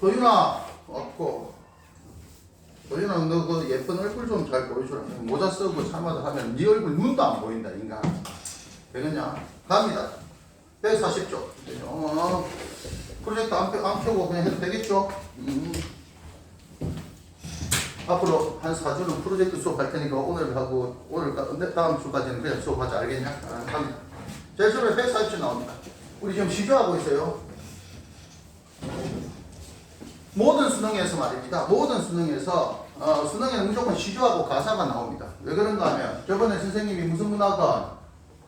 소윤아 왔고, 소윤아 너 그 예쁜 얼굴 좀 잘 보여주라. 모자 쓰고 차마다 하면 네 얼굴 눈도 안 보인다 인간. 되겠냐? 갑니다. 140조. 프로젝트 안 펴고 그냥 해도 되겠죠? 앞으로 한 4주는 프로젝트 수업할 테니까 오늘 하고 다음 주까지는 그냥 수업하자. 알겠냐? 갑니다. 제일 처음에 140조 나옵니다. 우리 지금 시조하고 있어요. 모든 수능에서 말입니다. 모든 수능에서 수능에는 무조건 시조하고 가사가 나옵니다. 왜 그런가 하면 저번에 선생님이 무슨 문학은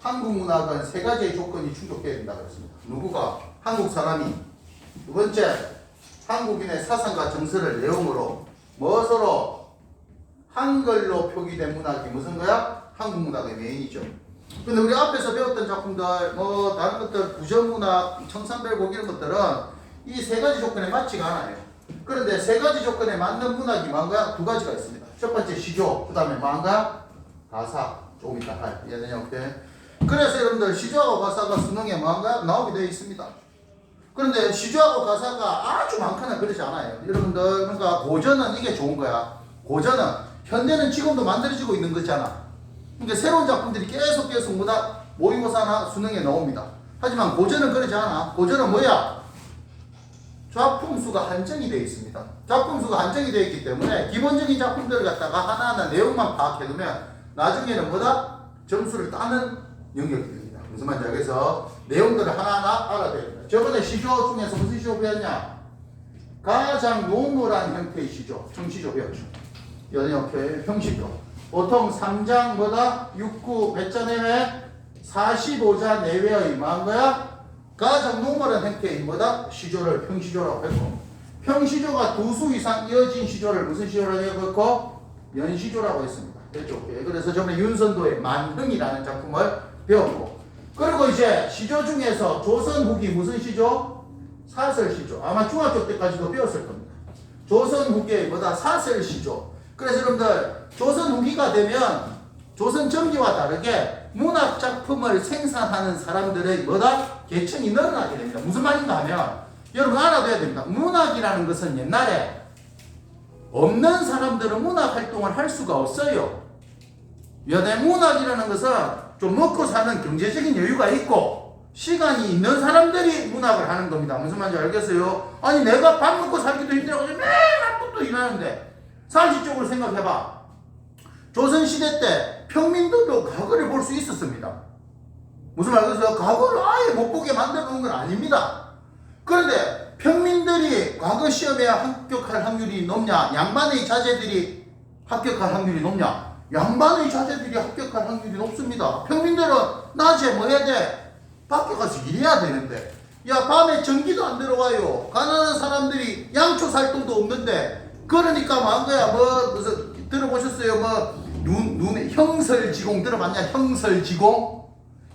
한국 문학은 세 가지의 조건이 충족되어야 된다고 했습니다. 누구가? 한국 사람이. 두 번째, 한국인의 사상과 정서를 내용으로 무엇으로 한글로 표기된 문학이 무슨 거야? 한국 문학의 메인이죠. 근데 우리 앞에서 배웠던 작품들, 뭐 다른 것들, 구전문학, 청산별곡 이런 것들은 이 세 가지 조건에 맞지가 않아요. 그런데 세 가지 조건에 맞는 문학이 뭔가 두 가지가 있습니다. 첫 번째 시조, 그 다음에 뭔가 가사. 조금 이따 할. 이해되냐? 오케이. 그래서 여러분들 시조하고 가사가 수능에 뭔가 나오게 되어 있습니다. 그런데 시조하고 가사가 아주 많거나 그러지 않아요. 여러분들, 그러니까 고전은 이게 좋은 거야. 고전은 현대는 지금도 만들어지고 있는 거잖아. 그러니까 새로운 작품들이 계속 뭐다 모의고사나 수능에 나옵니다. 하지만 고전은 그러지 않아. 고전은 뭐야? 작품수가 한정이 되어 있습니다. 작품수가 한정이 되어 있기 때문에 기본적인 작품들을 갖다가 하나하나 내용만 파악해두면 나중에는 뭐다? 점수를 따는 영역이 됩니다. 무슨 말인지 알겠어? 내용들을 하나하나 알아야 됩니다. 저번에 시조 중에서 무슨 시조 배웠냐? 가장 노멀한 형태의 시조, 청시조 배웠죠. 연역회, 형시조. 보통 3장 뭐다? 6구 배자 내외 45자 내외의 뭐야? 가장 노멀한 형태의 뭐다? 시조를 평시조라고 했고, 평시조가 두 수 이상 이어진 시조를 무슨 시조라고 했고? 연시조라고 했습니다. 됐죠? 그래서 저번에 윤선도의 만흥이라는 작품을 배웠고, 그리고 이제 시조 중에서 조선 후기 무슨 시조? 사설 시조. 아마 중학교 때까지도 배웠을 겁니다. 조선 후기의 뭐다? 사설 시조. 그래서 여러분들 조선 후기가 되면 조선 전기와 다르게 문학 작품을 생산하는 사람들의 뭐다? 계층이 늘어나게 됩니다. 무슨 말인가 하면 여러분 알아둬야 됩니다. 문학이라는 것은 옛날에 없는 사람들은 문학 활동을 할 수가 없어요. 연애 문학이라는 것은 좀 먹고 사는 경제적인 여유가 있고 시간이 있는 사람들이 문학을 하는 겁니다. 무슨 말인지 알겠어요? 아니 내가 밥 먹고 살기도 힘들어가지고 매일 아무것도 일하는데 상식적으로 생각해봐. 조선시대 때 평민들도 과거를 볼 수 있었습니다. 무슨 말이겠어요? 과거를 아예 못 보게 만들어 놓은 건 아닙니다. 그런데 평민들이 과거 시험에 합격할 확률이 높냐? 양반의 자제들이 합격할 확률이 높냐? 양반의 자제들이 합격할 확률이 높습니다. 평민들은 낮에 뭐 해야 돼? 밖에 가서 일해야 되는데, 야 밤에 전기도 안 들어와요. 가난한 사람들이 양초 살 돈도 없는데, 그러니까 뭐 한 거야. 뭐 무슨 들어보셨어요? 뭐 눈에 형설지공 들어봤냐? 형설지공?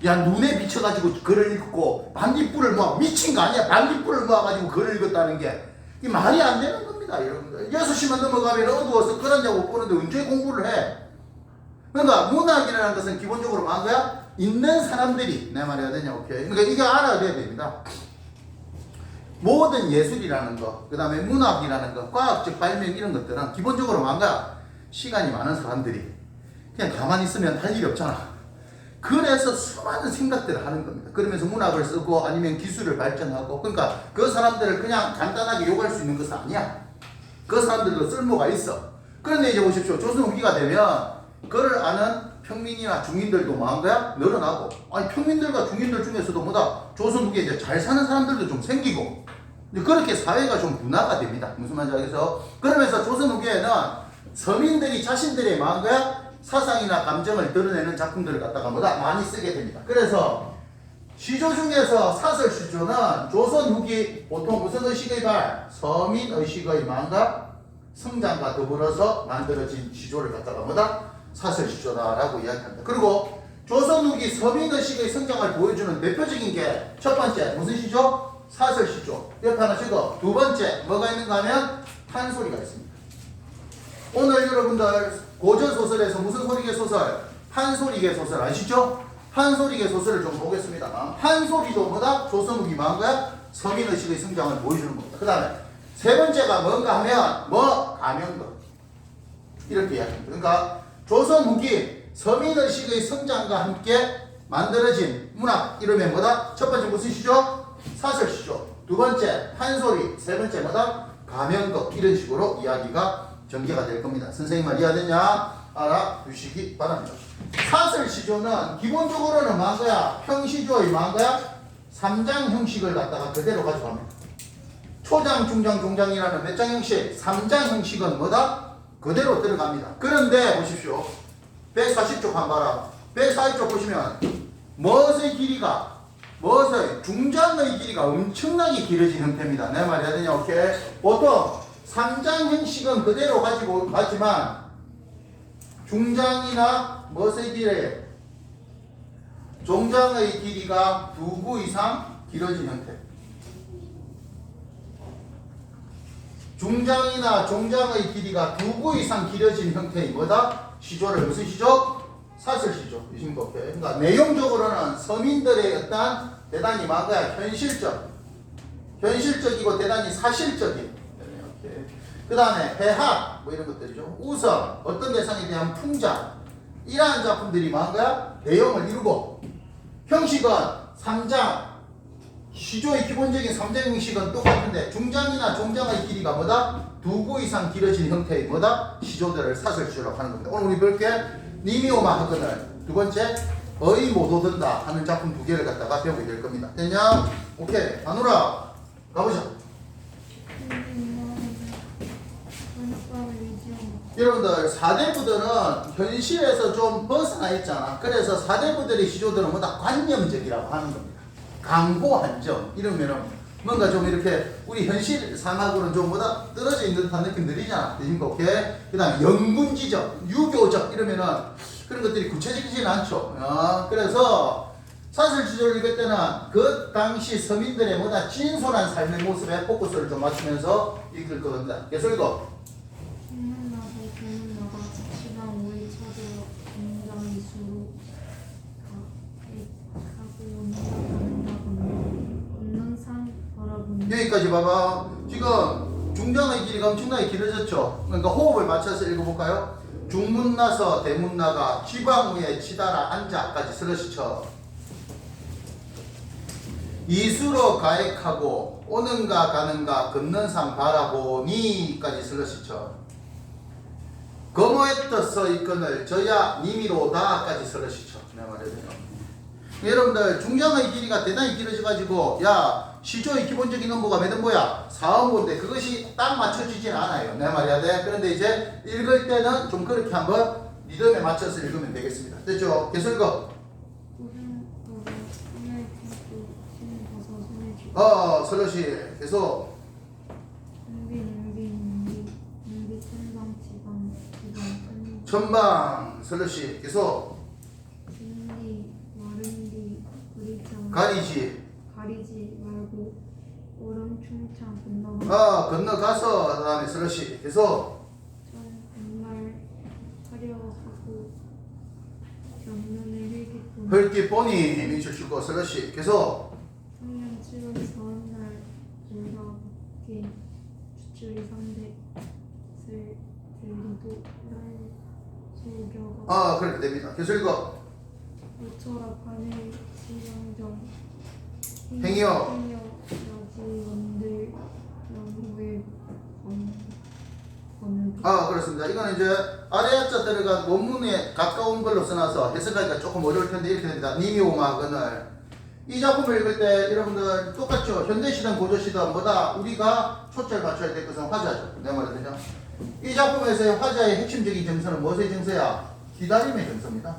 야 눈에 비쳐가지고 글을 읽고 반딧불을 모아, 미친 거 아니야? 반딧불을 모아가지고 글을 읽었다는 게 이 말이 안 되는 겁니다, 여러분들. 6시만 넘어가면 어두워서 그런다고 못 보는데 언제 공부를 해? 그러니까 문학이라는 것은 기본적으로 뭐 한 거야? 있는 사람들이, 내 말이 해야 되냐? 오케이. 그러니까 이게 알아야 됩니다. 모든 예술이라는 거, 그 다음에 문학이라는 거, 과학적 발명 이런 것들은 기본적으로 뭐 한 거야? 시간이 많은 사람들이 그냥 가만히 있으면 할 일이 없잖아. 그래서 수많은 생각들을 하는 겁니다. 그러면서 문학을 쓰고 아니면 기술을 발전하고, 그러니까 그 사람들을 그냥 간단하게 욕할 수 있는 것은 아니야. 그 사람들도 쓸모가 있어. 그런데 이제 보십시오. 조선 후기가 되면 그를 아는 평민이나 중인들도 뭐 한 거야? 늘어나고, 아니 평민들과 중인들 중에서도 뭐다? 조선 후기에 이제 잘 사는 사람들도 좀 생기고, 그렇게 사회가 좀 분화가 됩니다. 무슨 말인지 알겠어? 그러면서 조선 후기에는 서민들이 자신들의 뭐 한 거야? 사상이나 감정을 드러내는 작품들을 갖다가 뭐다? 많이 쓰게 됩니다. 그래서 시조 중에서 사설 시조는 조선 후기 보통 무슨 의식의 발? 서민 의식의 망가 성장과 더불어서 만들어진 시조를 갖다가 뭐다? 사설 시조다라고 이야기합니다. 그리고 조선 후기 서민 의식의 성장을 보여주는 대표적인 게 첫 번째 무슨 시조? 사설 시조. 옆에 하나 찍어. 두 번째 뭐가 있는가 하면 판소리가 있습니다. 오늘 여러분들 고전 소설에서 무슨 소리계 소설? 판소리계 소설 아시죠? 한소리계 소설을 좀 보겠습니다. 한소리도 뭐다? 조선무기 망한 거야? 서민의식의 성장을 보여주는 겁니다. 그 다음에 세 번째가 뭔가 하면 뭐? 가명거. 이렇게 이야기합니다. 그러니까 조선무기 서민의식의 성장과 함께 만들어진 문학 이러면 뭐다? 첫 번째 무슨 시죠? 사설시죠. 두 번째 한소리, 세 번째 뭐다? 가명거. 이런 식으로 이야기가 전개가 될 겁니다. 선생님 말 이해되냐? 알아두시기 바랍니다. 사설시조는 기본적으로는 뭐한 거야? 평시조의 뭐한 거야? 3장 형식을 갖다가 그대로 가져갑니다. 초장, 중장, 종장이라는 몇 장 형식? 3장 형식은 뭐다? 그대로 들어갑니다. 그런데 보십시오. 140쪽 한번 봐라. 140쪽 보시면 멋의 길이가 멋의 중장의 길이가 엄청나게 길어진 형태입니다. 내 말 해야 되냐? 오케이. 보통 3장 형식은 그대로 가지고 가지만 중장이나 멋의 길이 종장의 길이가 2구 이상 길어진 형태. 중장이나 종장의 길이가 2구 이상 길어진 형태의 뭐다? 시조를 무슨 시조? 사설시조. 그러니까 내용적으로는 서민들의 어떤 대단히 뭐야? 현실적이고 대단히 사실적인. 그 다음에 해학 뭐 이런 것들이죠. 우성, 어떤 대상에 대한 풍자. 이러한 작품들이 뭐야? 내용을 이루고 형식은 3장 시조의 기본적인 3장 형식은 똑같은데 중장이나 종장의 길이가 뭐다? 2구 이상 길어진 형태의 뭐다? 시조들을 사설시조라고 하는 겁니다. 오늘 우리 볼게 니미오마 학건을 두 번째 어이 못 오든다 하는 작품 두 개를 갖다가 배우게 될 겁니다. 됐냐? 오케이. 하누라 가보자. 여러분들 사대부들은 현실에서 좀 벗어나 있잖아. 그래서 사대부들의 시조들은 뭐다? 관념적이라고 하는 겁니다. 강고 한정 이러면은 뭔가 좀 이렇게 우리 현실 상하고는 좀 뭐다 떨어져 있는 듯한 느낌 들이잖아. 되신거 오케이? 그 다음에 영군지적, 유교적 이러면은 그런 것들이 구체적이지는 않죠. 그래서 사설시조를 읽을 때는 그 당시 서민들의 뭐다 진솔한 삶의 모습에 포커스를 좀 맞추면서 읽을 겁니다. 계속 읽어. 여기까지 봐봐. 지금 중장의 길이가 엄청나게 길어졌죠. 그러니까 호흡을 맞춰서 읽어볼까요? 중문 나서 대문 나가 지방 위에 치다라 앉아까지 슬러시쳐. 이수로 가액하고 오는가 가는가 걷는 산 바라보니까지 슬러시쳐. 거모에 떠서 이건을 저야 님이로다까지 슬러시쳐. 내 말이에요. 여러분들 중장의 길이가 대단히 길어져가지고 야 시조의 기본적인 음보가 몇 음보야? 4음보인데 그것이 딱 맞춰지진 않아요. 내 말이야 돼. 그런데 이제 읽을 때는 좀 그렇게 한번 리듬에 맞춰서 읽으면 되겠습니다. 됐죠? 계속 읽어. 슬러시 계속. 천방 슬러시 계속. 가리지 말고 오름충창 건너가 건너가서 그 다음에 슬러시 계속. 정말 화려하고 정면에 흙기 보니 밑줄 치고 슬러시 계속. 청년 지금 서운날 놀라게 주출이 상대 들리도 날 속여가 그렇게 됩니다. 계속 읽어. 우처라 판에 시정정 행여 야지 원들 영국의 그렇습니다. 이거는 이제 아래 약자 들어가 원문에 가까운 걸로 써놔서 해석하기가 조금 어려울 텐데 이렇게 됩니다. 니미오마건을 이 작품을 읽을 때 여러분들 똑같죠. 현대시든 고조시든 뭐다 우리가 초점을 맞춰야 될 것은 화자죠. 내 말이 되죠. 이 작품에서의 화자의 핵심적인 정서는 무엇의 정서야? 기다림의 정서입니다.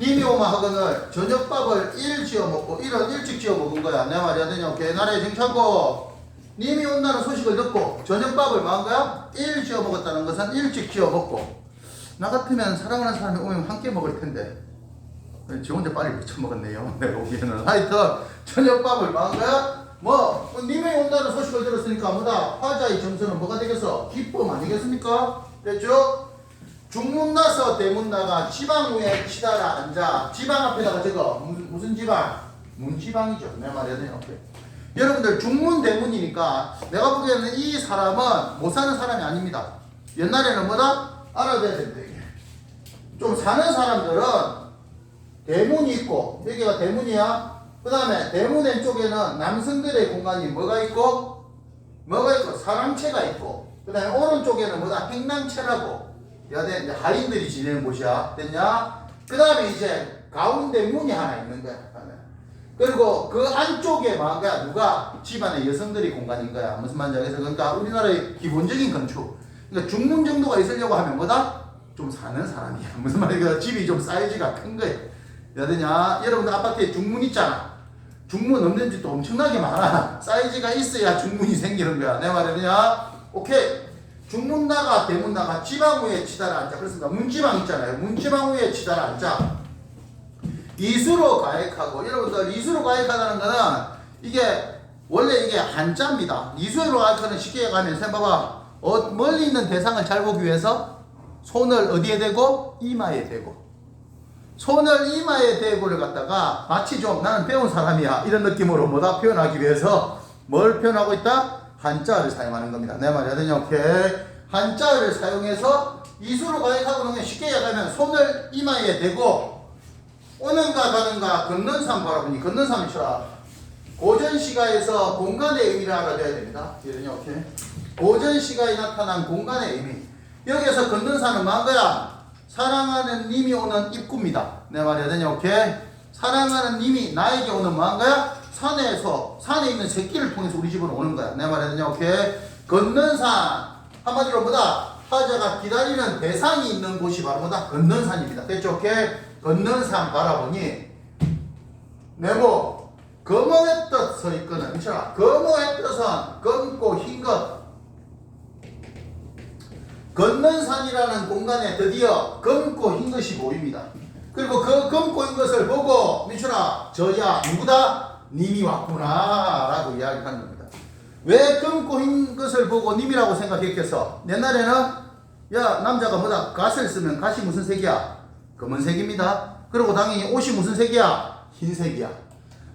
니미오마 학원을 저녁밥을 지어 먹고 일찍 지어 먹은 거야. 내 말이 안 되냐? 오케이. 나라에 정착고 님이 온다는 소식을 듣고 저녁밥을 뭐 한 거야? 지어 먹었다는 것은 일찍 지어 먹고. 나 같으면 사랑하는 사람이 오면 함께 먹을 텐데 지 혼자 빨리 미쳐 먹었네요. 내가 보기에는. 하여튼 저녁밥을 뭐 한 거야? 님이 온다는 소식을 들었으니까 뭐다? 화자의 정서는 뭐가 되겠어? 기쁨 아니겠습니까? 됐죠? 중문 나서 대문 나가 지방 위에 치다라 앉아. 지방 앞에다가 저거 무슨 지방? 문지방이죠. 내 말이야. 오케이. 여러분들 중문 대문이니까 내가 보기에는 이 사람은 못 사는 사람이 아닙니다. 옛날에는 뭐다? 알아둬야 된다. 이게. 좀 사는 사람들은 대문이 있고 여기가 대문이야. 그 다음에 대문 왼쪽에는 남성들의 공간이 뭐가 있고 사랑채가 있고 그 다음에 오른쪽에는 뭐다? 행랑채라고 이제 하인들이 지내는 곳이야. 됐냐? 그 다음에 이제 가운데 문이 하나 있는 거야. 그리고 그 안쪽에 뭐가 누가 집안의 여성들이 공간인 거야. 무슨 말인지 알겠어? 그러니까 우리나라의 기본적인 건축. 그러니까 중문 정도가 있으려고 하면 뭐다? 좀 사는 사람이야. 무슨 말이야? 집이 좀 사이즈가 큰 거야. 되냐? 여러분들 아파트에 중문 있잖아. 중문 없는 집도 엄청나게 많아. 사이즈가 있어야 중문이 생기는 거야. 내 말이냐? 오케이. 중문 나가 대문 나가 지방 위에 치다라 앉아. 그렇습니다. 문지방 있잖아요. 문지방 위에 치다라 앉아. 이수로 가액하고 여러분들 이수로 가액하다는 거는 이게 원래 이게 한자입니다. 이수로 가액하는 쉽게 가면 봐봐. 멀리 있는 대상을 잘 보기 위해서 손을 어디에 대고 이마에 대고 손을 이마에 대고를 갖다가 마치 좀 나는 배운 사람이야 이런 느낌으로 뭐다 표현하기 위해서 뭘 표현하고 있다? 한자를 사용하는 겁니다. 내 말이 되냐? 오케이. 한자를 사용해서 이수로 가액하고 그냥 쉽게 얘기하면 손을 이마에 대고 오는가 가는가 걷는 삶 바라보니 걷는 삶이 쳐라. 고전 시가에서 공간의 의미를 알아둬야 됩니다. 이러냐? 오케이. 고전 시가에 나타난 공간의 의미. 여기에서 걷는 산은 뭐야? 사랑하는 님이 오는 입구입니다. 내 말이 되냐? 오케이. 사랑하는 님이 나에게 오는 뭐야? 산에 있는 새끼를 통해서 우리 집으로 오는 거야. 내 말이 되냐? 오케이. 걷는 산 한마디로 뭐다? 하자가 기다리는 대상이 있는 곳이 바로 뭐다? 걷는 산입니다. 됐죠? 오케이. 걷는 산 바라보니 네모 검어의 뜻 서 있거든. 미쳐라. 검어의 뜻은 검고 흰 것. 걷는 산이라는 공간에 드디어 검고 흰 것이 보입니다. 그리고 그 검고 흰 것을 보고 미쳐라. 저야 누구다? 님이 왔구나 라고 이야기하는 겁니다. 왜 검고 흰 것을 보고 님이라고 생각했겠어? 옛날에는 야 남자가 뭐다? 갓을 쓰면 갓이 무슨 색이야? 검은색입니다. 그리고 당연히 옷이 무슨 색이야? 흰색이야.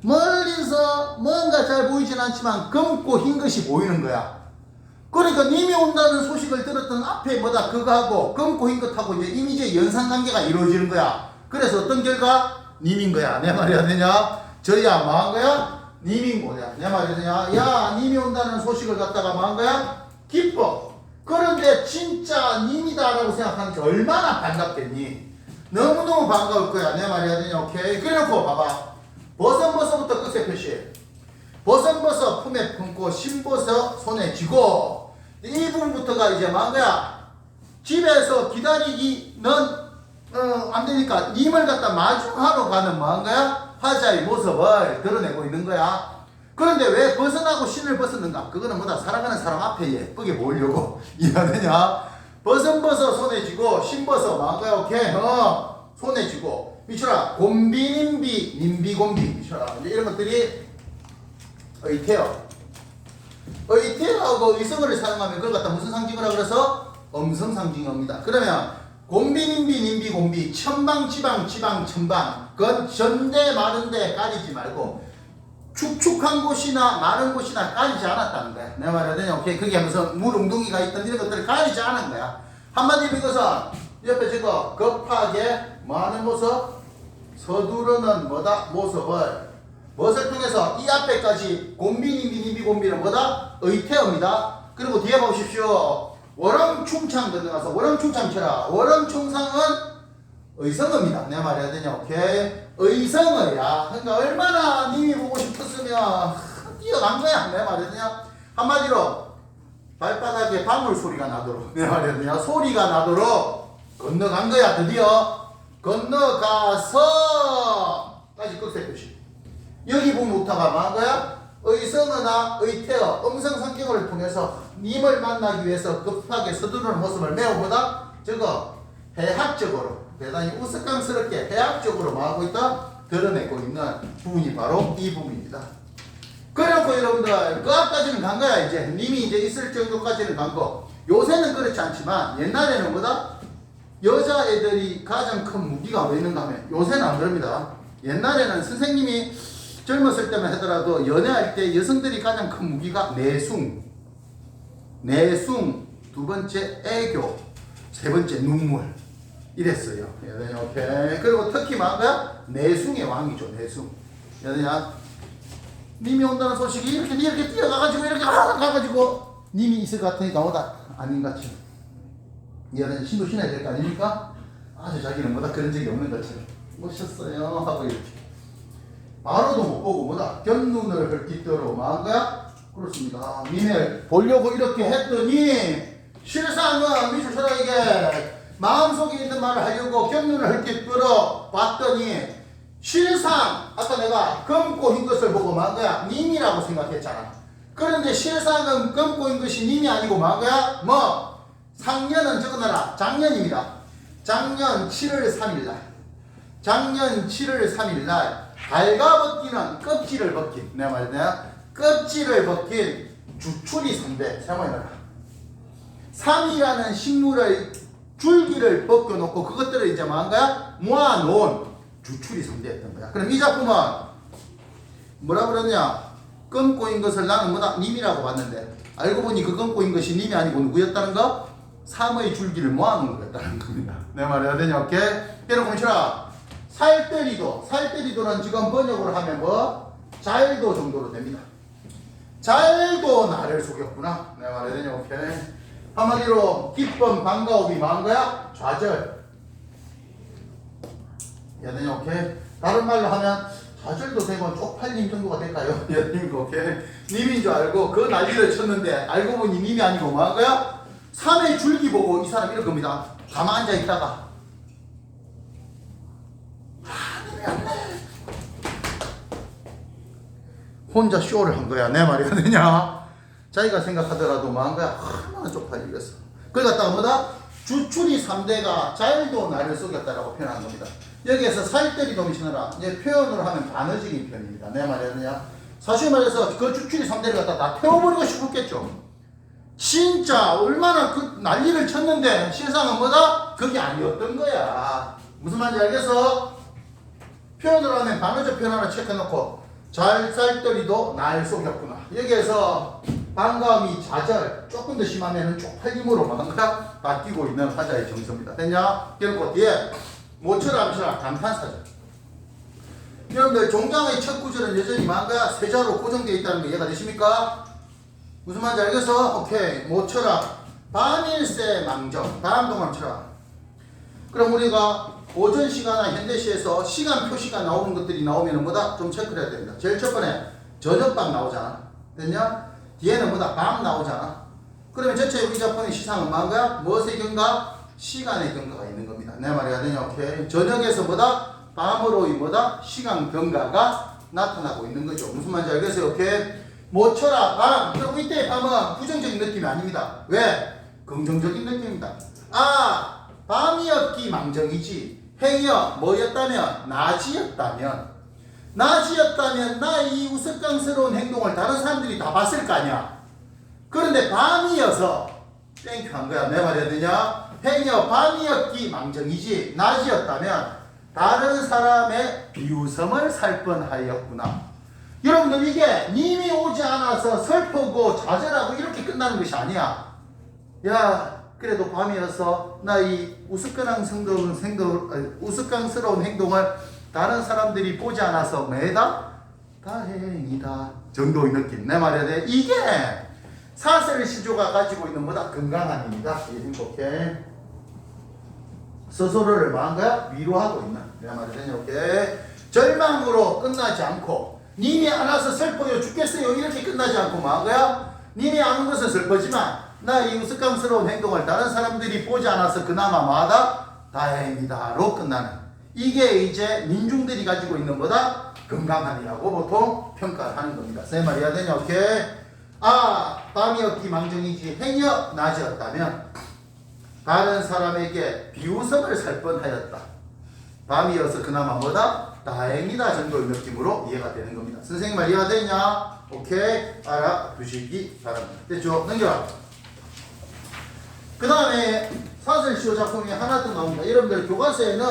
멀리서 뭔가 잘 보이진 않지만 검고 흰 것이 보이는 거야. 그러니까 님이 온다는 소식을 들었던 앞에 뭐다 그거하고 검고 흰 것하고 이제 이미지의 연상관계가 이루어지는 거야. 그래서 어떤 결과? 님인 거야. 내 말이 안 되냐? 저야 뭐한 거야? 님인 거야. 내 말이 되냐? 야 님이 온다는 소식을 갖다가 뭐한 거야? 기뻐. 그런데 진짜 님이다라고 생각하는 게 얼마나 반갑겠니? 너무너무 반가울 거야. 내 말이 안 되냐? 오케이. 그래놓고 봐봐. 버선버섯부터 끝에 표시. 버선버섯 품에 품고 신버섯 손에 쥐고 이 부분부터가 이제 뭐야? 집에서 기다리기는 안 되니까 님을 갖다 마중하러 가는 뭐야? 화자의 모습을 드러내고 있는 거야. 그런데 왜 벗어나고 신을 벗었는가? 그거는 뭐다? 사랑하는 사람 앞에 예쁘게 보이려고 이해되냐? 버선버섯 손에 쥐고 신버섯 뭐야? 오케이? 손에 쥐고 미쳐라. 곰비님비 님비곰비 미쳐라. 이제 이런 것들이 의태어. 의태어하고 의성어를 사용하면 그걸 갖다 무슨 상징을 하고 그래서 음성 상징어입니다. 그러면 곰비님비 님비곰비 천방지방 지방 천방 그건 전대 많은데 가리지 말고 축축한 곳이나 많은 곳이나 가리지 않았다는 거야. 내 말이 되냐? 오케이. 그게 무슨 물 웅덩이가 있던 이런 것들을 가리지 않은 거야. 한마디로 이것은 옆에 저거 급하게 많은 모습 서두르는 뭐다? 모습을 무엇을 통해서 이 앞에까지 곰비님비님비곰비는 뭐다? 의태어입니다. 그리고 뒤에 보십시오. 월왕충창 건너가서 월왕충창 쳐라. 월왕충상은 의성어입니다. 내 말이 해야 되냐? 오케이. 의성어야. 그러니까 얼마나 님이 보고 싶었으면 뛰어간 거야. 내 말이 해야 되냐? 한마디로 발바닥에 방울 소리가 나도록 내 말이 해야 되냐? 소리가 나도록 건너간 거야. 드디어 건너가서 까지 끝에 표시. 여기 부분부터가 뭐한 거야? 의성어나 의태어, 음성상징어를 통해서 님을 만나기 위해서 급하게 서두르는 모습을 매우보다 저거 해학적으로 대단히 우스꽝스럽게 해학적으로 뭐하고 있다? 드러내고 있는 부분이 바로 이 부분입니다. 그래놓고 여러분들 그 앞까지는 간 거야. 이제 님이 이제 있을 정도까지는 간 거. 요새는 그렇지 않지만 옛날에는 뭐다? 여자애들이 가장 큰 무기가 뭐 있는가 하면 요새는 안 그럽니다. 옛날에는 선생님이 젊었을 때만 하더라도 연애할 때 여성들이 가장 큰 무기가 내숭, 두 번째 애교, 세 번째 눈물 이랬어요. 여러분, 오케이. 그리고 특히 뭐야? 내숭의 왕이죠. 내숭. 여러분, 님이 온다는 소식이 이렇게 뛰어가가지고 이렇게 가가지고 님이 있을 것 같으니까 오다 아닌 것 같죠. 여러분, 신도 신어야 될 거 아닙니까? 아주 자기는 뭐다 그런 적이 없는 것처럼 멋있었어요 하고 이렇게 바로도 못 보고 뭐다 견눈을 헐깃도록 마한 거야? 그렇습니다. 님을 보려고 이렇게 했더니 실상은 미주처럼 이게 마음속에 있는 말을 하려고 견눈을 헐깃들어 봤더니 실상 아까 내가 검고 흰 것을 보고 만 거야 님이라고 생각했잖아. 그런데 실상은 검고 흰 것이 님이 아니고 만 거야 뭐 상년은 적어놔라 작년입니다. 작년 7월 3일날 작년 7월 3일날 달가벗기는 껍질을 벗긴 내가 말했냐 껍질을 벗긴 주출이 선배 세모해놔라. 3이라는 식물의 줄기를 벗겨놓고 그것들을 이제 뭐한 거야 모아놓은 주출이 선배였던 거야. 그럼 이 작품은 뭐라 그러냐 검고인 것을 나는 뭐다 님이라고 봤는데 알고 보니 그 검고인 것이 님이 아니고 누구였다는 거 3의 줄기를 모아놓은 거였다는 겁니다. 내 말이 해야 되냐 오케이? 여러분 보시라 살때리도는 지금 번역으로 하면 뭐 잘도 정도로 됩니다. 잘도 나를 속였구나. 내 말이 해야 되냐 오케이? 한마디로 기쁨 반가움이 뭐한 거야? 좌절. 해야 되냐 오케이? 다른 말로 하면 좌절도 되고 쪽팔림 정도가 될까요? 여님 오케이? 님인 줄 알고 그 난리를 쳤는데 알고 보니 님이 아니고 뭐한 거야? 3의 줄기 보고 이 사람 이럴 겁니다. 가만 앉아 있다가 님이 없네. 혼자 쇼를 한 거야. 내 말이 되냐? 자기가 생각하더라도 뭐한 거야? 얼마나 쪽팔리겠어. 그걸 갖다가 뭐다? 주출이 3대가 잘도 나를 속였다라고 표현한 겁니다. 여기에서 살때리 놈이 치느라 이제 표현으로 하면 반어적인 표현입니다. 내 말이 되냐? 사실 말해서 그 주출이 3대를 갖다 다 태워버리고 싶었겠죠. 진짜 얼마나 그 난리를 쳤는데 실상은 뭐다? 그게 아니었던 거야. 무슨 말인지 알겠어? 표현으로 하면 반어적 표현 하나 체크해놓고 살떨이도 날 속였구나. 여기에서 반가움이 좌절, 조금 더 심하면 쪽팔림으로 뭔가 바뀌고 있는 화자의 정서입니다. 됐냐? 그리고 뒤에 모처럼 감탄사절. 여러분들 종장의 첫 구절은 여전히 뭔가 세자로 고정되어 있다는 거 이해가 되십니까? 무슨 말인지 알겠어? 오케이. 모처럼 반일세 망정 다음 동안처럼. 그럼 우리가 오전 시간이나 현대시에서 시간 표시가 나오는 것들이 나오면 뭐다? 좀 체크를 해야 됩니다. 제일 첫 번에 저녁밤 나오잖아. 됐냐? 뒤에는 뭐다? 밤 나오잖아. 그러면 전체 우리 자본의 시상은 뭔가? 무엇의 경과? 시간의 경과가 있는 겁니다. 내 말이 되냐? 오케이. 저녁에서 뭐다? 밤으로의 뭐다? 시간 경과가 나타나고 있는 거죠. 무슨 말인지 알겠어요? 오케이. 모처럼 밤. 그리고 이때의 밤은 부정적인 느낌이 아닙니다. 왜? 긍정적인 느낌입니다. 아, 밤이었기 망정이지. 행여 뭐였다면? 낮이었다면 나 이 우스꽝스러운 행동을 다른 사람들이 다 봤을 거 아니야. 그런데 밤이어서 땡큐 한 거야. 내 말이 해야 되냐? 행여 밤이었기 망정이지 낮이었다면 다른 사람의 비웃음을 살 뻔하였구나. 여러분들 이게 님이 오지 않아서 슬프고 좌절하고 이렇게 끝나는 것이 아니야. 야 그래도 밤이어서 나 이 우스꽝스러운 행동을 다른 사람들이 보지 않아서 매다 다행이다 정도의 느낌. 내 말이야 돼. 이게 사설 시조가 가지고 있는 뭐다? 건강함입니다. 오케이. 스스로를 뭔가 위로하고 있는. 내 말이 되냐? 오케이. 절망으로 끝나지 않고 님이 안 와서 슬퍼요 죽겠어요 이렇게 끝나지 않고 뭐야? 님이 안 온 것은 슬퍼지만 나 이 우스꽝스러운 행동을 다른 사람들이 보지 않아서 그나마 뭐하다? 다행이다로 끝나는. 이게 이제 민중들이 가지고 있는 뭐다? 건강함이라고 보통 평가를 하는 겁니다. 세 말이 해야 되냐? 오케이. 아, 밤이었기 망정이지 행여 낮이었다면 다른 사람에게 비웃음을 살 뻔하였다. 밤이어서 그나마 뭐다? 다행이다 정도의 느낌으로 이해가 되는 겁니다. 선생님 말 이해가 되냐? 오케이. 알아두시기 바랍니다. 됐죠? 넘겨라. 그 다음에 사설시효 작품이 하나 더 나옵니다. 여러분들 교과서에는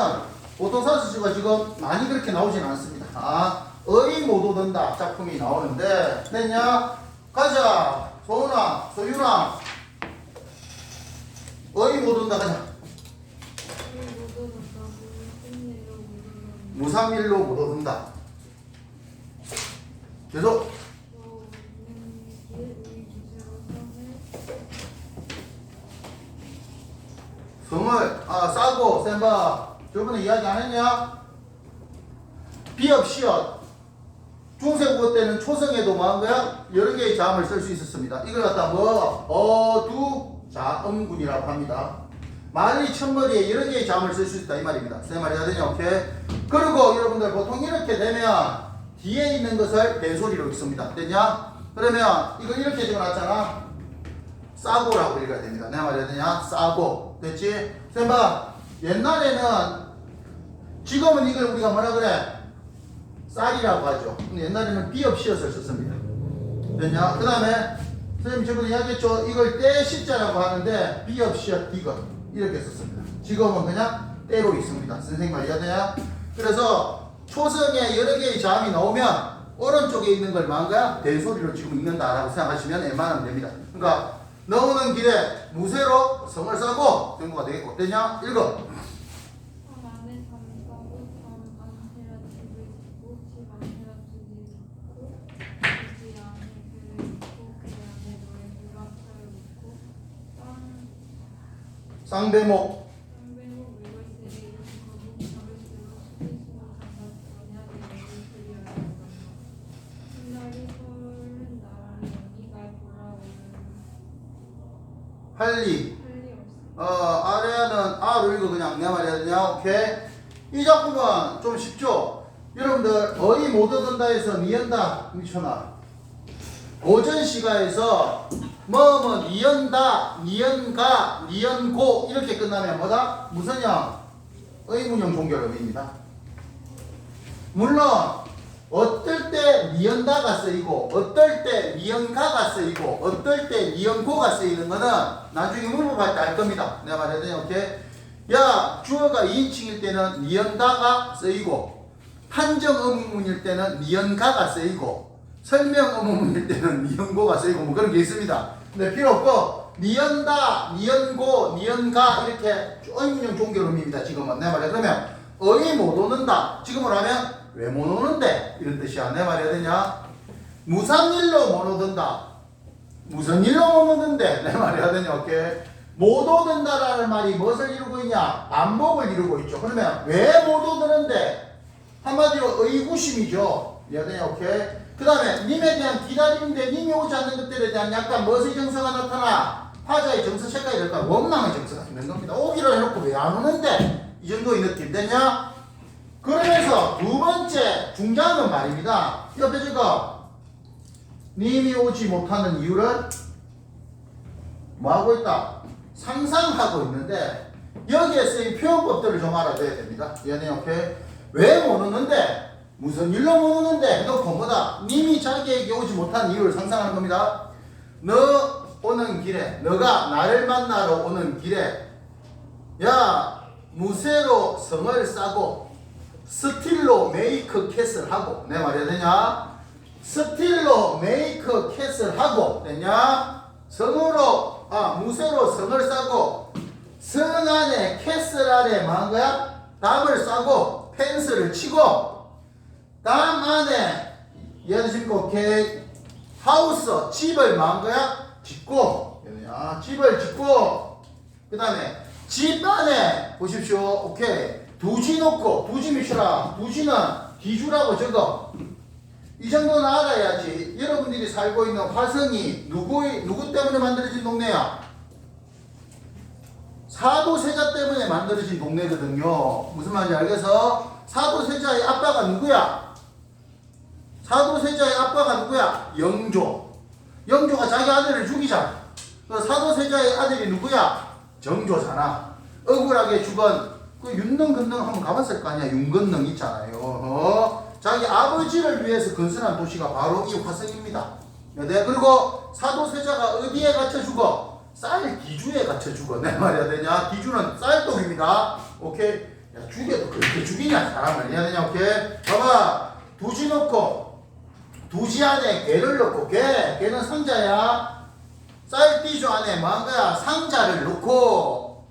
보통 사설시효가 지금 많이 그렇게 나오진 않습니다. 의 못 얻는다 작품이 나오는데 됐냐? 가자. 소은아, 소윤아. 의 못 얻는다 가자. 무삼일로 못 얻는다. 계속. 성을 싸고 쌤봐 저번에 이야기 안 했냐? 비읍 시옷 중세국어 때는 초성에도 뭐한 거야? 여러 개의 자음을 쓸 수 있었습니다. 이걸 갖다 어두자음군이라고 합니다. 말이 첫머리에 여러 개의 자음을 쓸 수 있다 이 말입니다. 쌤 말이 다 되냐? 오케이. 그리고 여러분들 보통 이렇게 되면 뒤에 있는 것을 대소리로 읽습니다. 됐냐? 그러면 이거 이렇게 적어놨잖아. 싸고라고 읽어야 됩니다. 내 말이 되냐? 싸고. 됐지? 쌤 봐. 옛날에는 지금은 이걸 우리가 뭐라 그래? 쌀이라고 하죠. 근데 옛날에는 비읍 시옷을 썼습니다. 됐냐? 그 다음에 선생님 저번에 이야기했죠. 이걸 떼시자라고 하는데 비읍 시옷 디귿 이렇게 썼습니다. 지금은 그냥 때로 있습니다. 선생님 말 이해되냐? 그래서 초성에 여러 개의 자음이 나오면 오른쪽에 있는 걸 뭔가 대소리로 지금 읽는다라고 생각하시면 웬만하면 됩니다. 그러니까 나오는 길에 무쇠로 성을 싸고 정도가 되겠고. 됐냐? 읽어. 쌍배목. 할리. 아래는 아로 읽어 그냥 내 말이 되냐? 오케이. 이 작품은 좀 쉽죠? 여러분들 어이 못 얻는다 해서 니은다 미쳐나. 고전 시가에서 뭐뭐 니은다, 니은가, 니은고 이렇게 끝나면 뭐다? 무슨형? 의문형 종결음입니다. 물론 어떨 때 니은다가 쓰이고 어떨 때 니은가가 쓰이고 어떨 때 니은고가 쓰이는 거는 나중에 문법할 때 알 겁니다. 내가 말해야 오케이? 야 주어가 2인칭일 때는 니은다가 쓰이고 판정 의문문일 때는 니은가가 쓰이고 설명 의문문일 때는 니은고가 쓰이고 뭐 그런 게 있습니다. 근데 필요 없고 니은다, 니은고, 니은가 이렇게 의문형 종결음입니다. 지금은 내 말이야. 그러면 의 못 오는다. 지금으로 하면 왜 못 오는데? 이런 뜻이야. 내 말이 되냐? 무슨 일로 못 오든다. 무슨 일로 못 오는데? 내 말이 되냐? 오케이. 못 오든다라는 말이 무엇을 이루고 있냐? 반복을 이루고 있죠. 그러면 왜 못 오드는데? 한마디로 의구심이죠. 이해되냐? 오케이. 그 다음에 님에 대한 기다림인데 님이 오지 않는 것들에 대한 약간 무엇의 정서가 나타나? 화자의 정서 체크가 될까? 원망의 정서가 있는 겁니다. 오기로 해놓고 왜 안 오는데? 이 정도의 느낌 됐냐? 그러면서 두 번째 중장은 말입니다. 옆에 저거 님이 오지 못하는 이유를 뭐하고 있다? 상상하고 있는데 여기에 쓰인 표현법들을 좀 알아둬야 됩니다. 얘네 오케이? 왜 못 오는데? 무슨 일로 못 오는데? 해놓고 뭐다? 님이 자기에게 오지 못하는 이유를 상상하는 겁니다. 너 오는 길에 너가 나를 만나러 오는 길에 야 무쇠로 성을 싸고 스틸로 메이크 캣을 하고 내 말이 되냐? 스틸로 메이크 캣을 하고 되냐? 성으로 무쇠로 성을 싸고 성 안에 캣을 안에 뭐한 거야? 담을 싸고 펜스를 치고 담 안에 예를 들고 하우스 집을 뭐한 거야? 짓고 집을 짓고 그 다음에 집 안에 보십시오. 오케이. 두지 놓고 두지 미쳐라. 두지는 기주라고 적어. 이 정도는 알아야지. 여러분들이 살고 있는 화성이 누구 때문에 만들어진 동네야? 사도세자 때문에 만들어진 동네거든요. 무슨 말인지 알겠어? 사도세자의 아빠가 누구야? 사도세자의 아빠가 누구야? 영조. 영조가 자기 아들을 죽이잖아. 사도세자의 아들이 누구야? 정조잖아. 억울하게 죽은 그 윤릉 한번 가봤을 거 아니야. 윤건능 있잖아요. 자기 아버지를 위해서 건설한 도시가 바로 이 화성입니다. 네, 그리고 사도세자가 어디에 갇혀 죽어? 쌀 기주에 갖춰 죽어. 내 말이야 되냐? 기주는 쌀떡입니다. 오케이? 야, 죽여도 그렇게 죽이냐 사람을. 이해야 되냐? 오케이? 봐봐. 두지 넣고 두지 안에 개를 넣고 개는 상자야. 쌀띠주 안에 뭐한 거야? 상자를 넣고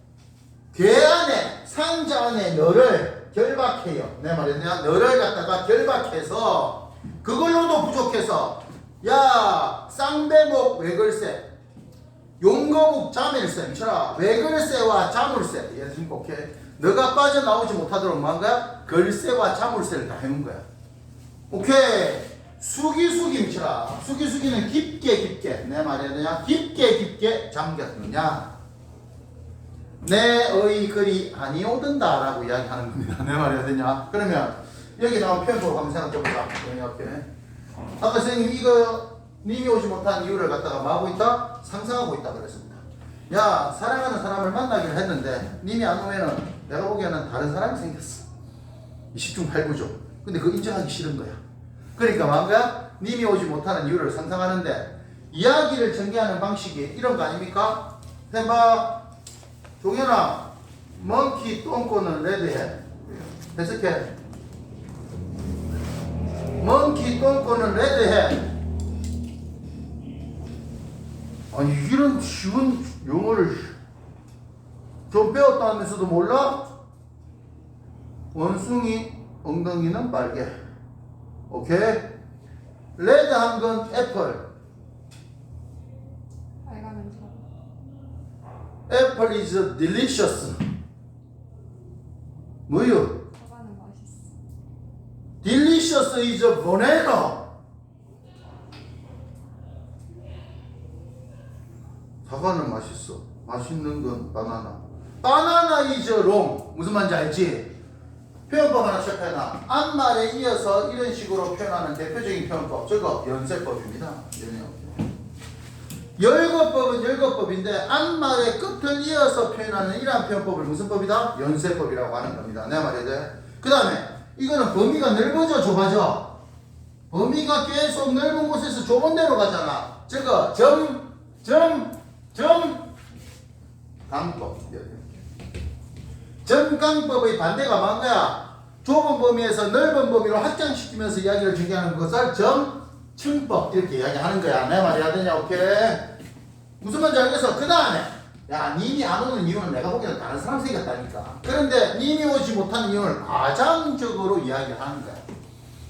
개 안에 상자 안에 너를 결박해요. 내 말이야. 너를 갖다가 결박해서 그걸로도 부족해서 야 쌍배목 외글세 용거목 자멜세 미쳐라 외글세와 자물세 얘 지금 오케이 너가 빠져나오지 못하도록 뭔가 걸세와 자물세를 다 해놓은 거야. 오케이 수기수기 미쳐라 수기수기는 깊게 내 말이야 되냐 깊게 잠겼느냐 내의 글이 아니오든다 라고 이야기하는 겁니다. 내 말이야 되냐 그러면 여기 나온 표현으로 한번 생각해보자. 이렇게 아까 선생님 이거 님이 오지 못한 이유를 갖다가 뭐하고 있다? 상상하고 있다 그랬습니다. 야 사랑하는 사람을 만나기로 했는데 님이 안 오면은 내가 보기에는 다른 사람이 생겼어. 10중 8구죠. 근데 그거 인정하기 싫은 거야. 그러니까 뭔가 님이 오지 못하는 이유를 상상하는데 이야기를 전개하는 방식이 이런 거 아닙니까? 해봐. 종현아 먼키 똥꼬는 레드해. 해석해. 먼키 똥꼬는 레드해. 아니 이런 쉬운 용어를 좀 배웠다면서도 몰라? 원숭이 엉덩이는 빨개. 오케이? 레드한 건 애플. 빨간은 저. 애플 is delicious. 뭐요? 사과는 맛있어. delicious is a banana. 사과는 맛있어. 맛있는 건 바나나. 바나나 is wrong. 무슨 말인지 알지? 표현법 하나 체크해놔. 앞말에 이어서 이런 식으로 표현하는 대표적인 표현법. 저거 연세법입니다. 열거법은 열거법인데 앞말의 끝을 이어서 표현하는 이러한 표현법을 무슨 법이다? 연세법이라고 하는 겁니다. 내 말이 돼. 그 다음에 이거는 범위가 넓어져 좁아져? 범위가 계속 넓은 곳에서 좁은 데로 가잖아. 저거 강법. 점강법의 반대가 뭔가야? 좁은 범위에서 넓은 범위로 확장시키면서 이야기를 전개하는 것을 점층법 이렇게 이야기하는 거야. 내 말이 안 되냐? 오케이. 무슨 말인지 알겠어? 그 다음에 야 님이 안 오는 이유는 내가 보기에는 다른 사람 생겼다니까. 그런데 님이 오지 못하는 이유를 과장적으로 이야기하는 거야.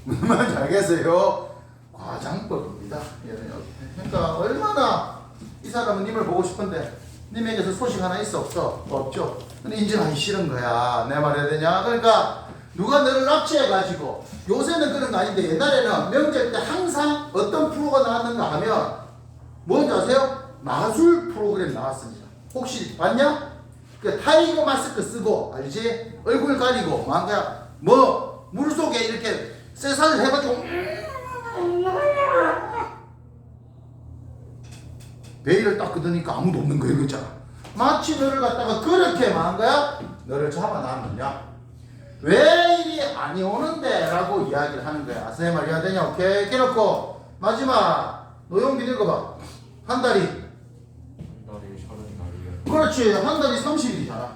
무슨 말인지 알겠어요? 과장법입니다. 그러니까 얼마나 이 사람은 님을 보고 싶은데 님에게서 소식 하나 있어 없어? 없죠. 근데 인정하기 싫은 거야. 내 말해야 되냐? 그러니까 누가 너를 납치해가지고 요새는 그런 거 아닌데 옛날에는 명절 때 항상 어떤 프로가 나왔는가 하면 뭔지 아세요? 마술 프로그램 나왔습니다. 혹시 봤냐? 그 타이거 마스크 쓰고 알지? 얼굴 가리고 뭔가 뭐 물속에 이렇게 쇠살을 해가지고 베일을 딱 끄더니까 아무도 없는 거예요. 그잖아. 마치 너를 갖다가 그렇게 한 거야? 너를 잡아놨느냐? 왜 이리 아니 오는데? 라고 이야기를 하는 거야. 아세 말이야 되냐? 오케이. 깨놓고 마지막 노용빈 읽어봐. 한 달이 30날이요. 그렇지. 한 달이 30일이잖아.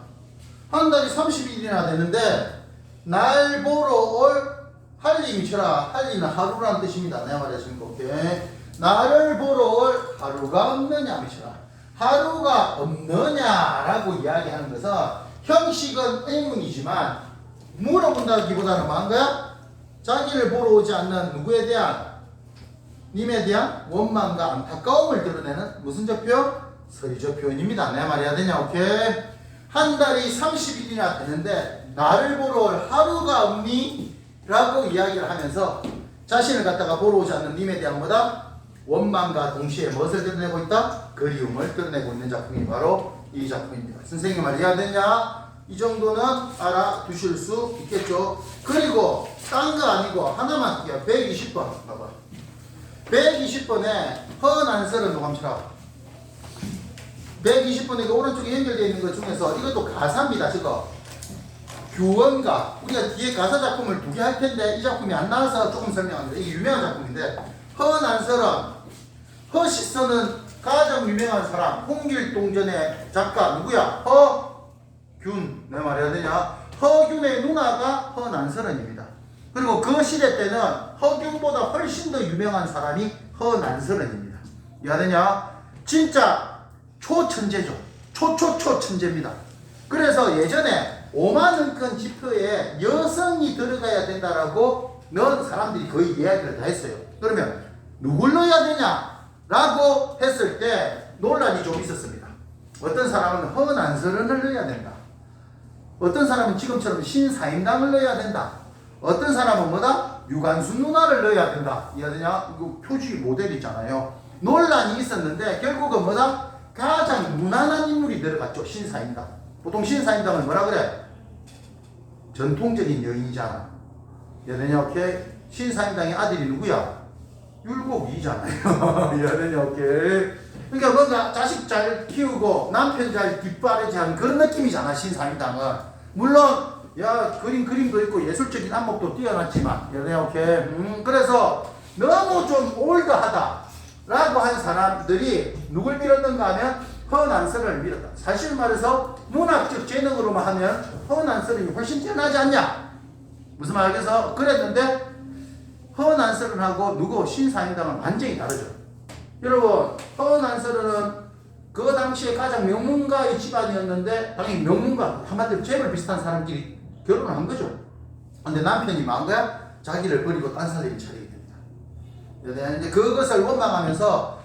한 달이 30일이나 되는데 날 보러 올 할리 미쳐라. 할리는 하루라는 뜻입니다. 내 말이야 지금 오케이. 나를 보러 올 하루가 없느냐 미쳐라. 하루가 없느냐라고 이야기하는 것은 형식은 의문이지만 물어본다기보다는 뭔가 자기를 보러 오지 않는 누구에 대한 님에 대한 원망과 안타까움을 드러내는 무슨 적표? 서리적 표현입니다. 내 말이야 되냐? 오케이. 한 달이 30일이나 되는데 나를 보러 올 하루가 없니? 라고 이야기를 하면서 자신을 갖다가 보러 오지 않는 님에 대한 뭐다? 원망과 동시에 무엇을 드러내고 있다? 그리움을 드러내고 있는 작품이 바로 이 작품입니다. 선생님 말 이해가 되냐? 이 정도는 알아두실 수 있겠죠. 그리고 딴 거 아니고 하나만 할게요. 120번 봐봐. 120번에 허난설은 누감치라. 120번에 그 오른쪽에 연결되어 있는 것 중에서 이것도 가사입니다. 저거 규원가. 우리가 뒤에 가사 작품을 두 개 할 텐데 이 작품이 안 나와서 조금 설명합니다. 이게 유명한 작품인데 허난설은 허시서는 가장 유명한 사람 홍길동전의 작가 누구야? 허균. 내 말해야 되냐? 허균의 누나가 허난설은입니다. 그리고 그 시대 때는 허균보다 훨씬 더 유명한 사람이 허난설은입니다. 이해가 되냐? 진짜 초천재죠. 초천재입니다. 그래서 예전에 5만원권 지표에 여성이 들어가야 된다라고 넣은 사람들이 거의 이야기를 다 했어요. 그러면 누굴 넣어야 되냐? 라고 했을 때 논란이 좀 있었습니다. 어떤 사람은 허난설은을 넣어야 된다. 어떤 사람은 지금처럼 신사임당을 넣어야 된다. 어떤 사람은 뭐다? 유관순 누나를 넣어야 된다. 이해가 되냐? 이거 표지 모델이잖아요. 논란이 있었는데 결국은 뭐다? 가장 무난한 인물이 들어갔죠. 신사임당. 보통 신사임당은 뭐라 그래? 전통적인 여인이잖아. 이해가 되냐? 오케이? 신사임당의 아들이 누구야? 율곡이잖아요. 이해가 되냐? 오케이? 그러니까 뭔가 자식 잘 키우고 남편 잘 뒷바라지 하는 그런 느낌이잖아. 신사임당은. 물론 야 그림도 있고 예술적인 안목도 뛰어났지만 이해가 되냐? 오케이? 그래서 너무 좀 올드하다 라고 한 사람들이 누굴 밀었는가 하면 허난설을 밀었다. 사실 말해서 문학적 재능으로만 하면 허난설이 훨씬 뛰어나지 않냐? 무슨 말이겠어? 그랬는데 허난설은하고 누구 신사임당은 완전히 다르죠. 여러분 허난설은 그 당시에 가장 명문가의 집안이었는데 당연히 명문가 한마디로 재벌 비슷한 사람끼리 결혼을 한 거죠. 근데 남편이 망한 거야? 자기를 버리고 딴 사람이 차리게 됩니다. 이제 그것을 원망하면서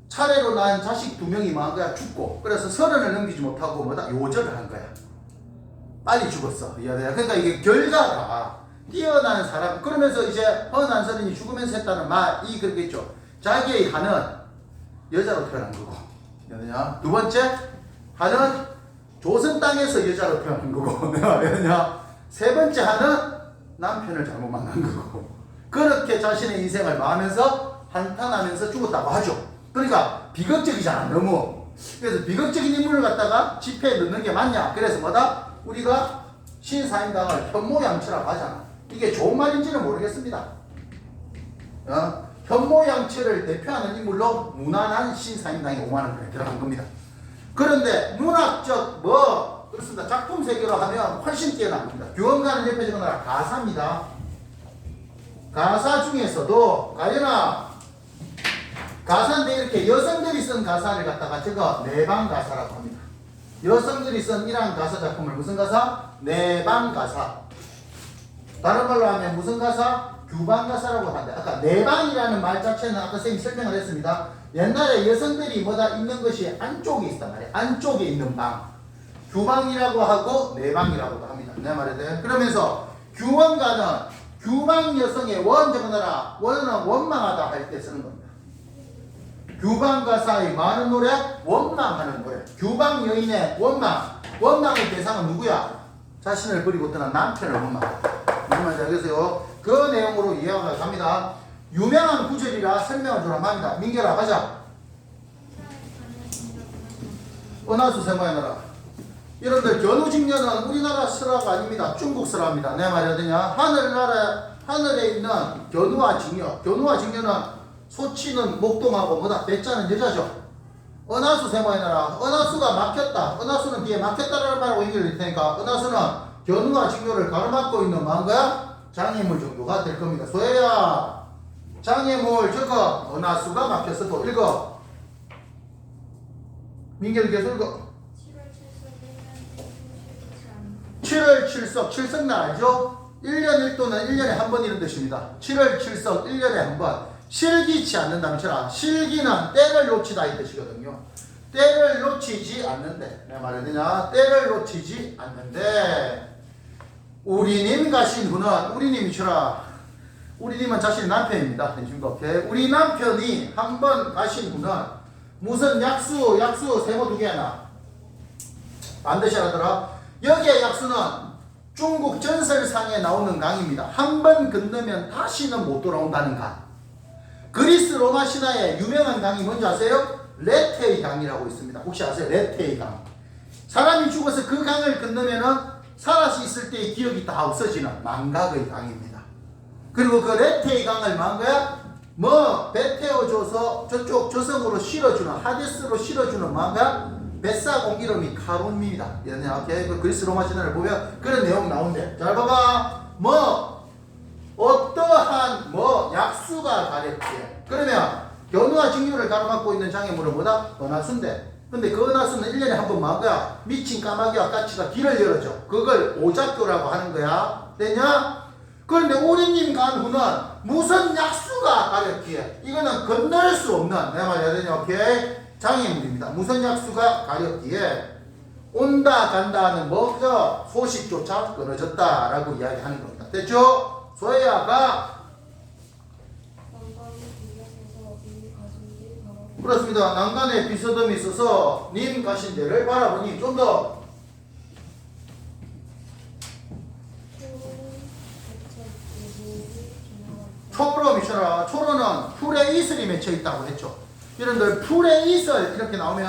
차례로 낳은 자식 2명이 망한 거야. 죽고. 그래서 30을 넘기지 못하고 뭐다? 요절을 한 거야. 빨리 죽었어. 그러니까 이게 결과가 뛰어난 사람. 그러면서 이제 허난설이 죽으면서 했다는 말이 그렇겠죠. 자기의 한은 여자로 태어난 거고. 두 번째, 한은 조선 땅에서 여자로 태어난 거고. 세 번째 한은 남편을 잘못 만난 거고. 그렇게 자신의 인생을 마하면서 한탄하면서 죽었다고 하죠. 그러니까 비극적이잖아. 너무. 그래서 비극적인 인물을 갖다가 집회에 넣는 게 맞냐? 그래서 뭐다? 우리가 신사임당을 현모양처라고 하잖아. 이게 좋은 말인지는 모르겠습니다. 현모양처를 대표하는 인물로 무난한 신사임당이 5만원권에 들어간 겁니다. 그런데 문학적 그렇습니다. 작품 세계로 하면 훨씬 뛰어납니다. 규원가는 옆에 적어놔라. 가사입니다. 가사 중에서도 가연아 가사인데 이렇게 여성들이 쓴 가사를 갖다가 적어 내방가사라고 합니다. 여성들이 쓴 이러한 가사 작품을 무슨 가사? 내방가사. 다른 말로 하면 무슨 가사? 규방가사라고 한다. 아까 내방이라는 말 자체는 아까 선생님이 설명을 했습니다. 옛날에 여성들이 뭐다 있는 것이 안쪽에 있단 말이에요. 안쪽에 있는 방. 규방이라고 하고 내방이라고도 합니다. 내 말에 그러면서 규원가는 규방 여성의 원 적어놔라. 원은 원망하다 할 때 쓰는 겁니다. 규방 가사의 많은 노래, 원망하는 노래. 규방 여인의 원망. 원망의 대상은 누구야? 자신을 버리고 떠난 남편을 원망한다. 무슨 말인지 알겠어요? 그 내용으로 이해가 갑니다. 유명한 구절이라 설명을 주라고 합니다. 민결아 가자. 은하수 세모해놔라. 여러분들 견우직녀는 우리나라 설화가 아닙니다. 중국 설화입니다. 내 말이 어디냐? 하늘에 있는 견우와 직녀. 견우와 직녀는 소치는 목동하고 뭐다? 배자는 여자죠. 은하수 세모해놔라. 은하수가 막혔다. 은하수는 뒤에 막혔다라는 말하고 연결될 테니까 은하수는 견우와 직녀를 가로막고 있는 망거야? 장애물 정도가 될 겁니다. 소혜야 장애물 적어. 은하수가 막혔어도 읽어. 민결 계속 읽어. 7월 7석, 7석날 알죠? 1년 1도는 1년에 한 번 이런 뜻입니다. 7월 7석, 1년에 한 번. 실기치 않는다면 쳐라. 실기는 때를 놓치다 이 뜻이거든요. 때를 놓치지 않는데. 내가 말했느냐? 때를 놓치지 않는데. 우리님 가신 후는, 우리님이 쳐라. 우리님은 자신의 남편입니다. 우리 남편이 한 번 가신 후는 무슨 약수 세모 2개 하나. 반드시 하더라. 여기에 약수는 중국 전설상에 나오는 강입니다. 한 번 건너면 다시는 못 돌아온다는 강. 그리스 로마 신화에 유명한 강이 뭔지 아세요? 레테의 강이라고 있습니다. 혹시 아세요? 레테의 강. 사람이 죽어서 그 강을 건너면은 살아서 있을 때의 기억이 다 없어지는 망각의 강입니다. 그리고 그 레테의 강을 만 거야? 뭐 배 태워줘서 저쪽 저승으로 실어주는 하데스로 실어주는 뭔가 뱃사공 이름이 카론입니다. 이렇게 그 그리스 로마 신화를 보면 그런 내용 나온대. 잘 봐봐. 뭐 어떠한 뭐 약수가 가렸기에 그러면 견우와 직류를 가로막고 있는 장애물은 뭐다? 은하수인데 근데 그 은하수는 1년에 한 번 뭐야? 미친 까마귀와 까치가 길을 열어줘. 그걸 오작교라고 하는 거야. 되냐? 그런데 오리님 간 후는 무슨 약수가 가렸기에 이거는 건널 수 없는 내 말이야 되냐? 오케이? 장애물입니다. 무슨 약수가 가렸기에 온다 간다는 뭐죠? 소식조차 끊어졌다라고 이야기하는 겁니다. 됐죠? 소야가 그렇습니다. 난간에 비서듬이 있어서 님 가신 데를 바라보니 좀 더 초로 미쳐라. 초로는 풀에 이슬이 맺혀 있다고 했죠. 여러분들 풀에 이슬 이렇게 나오면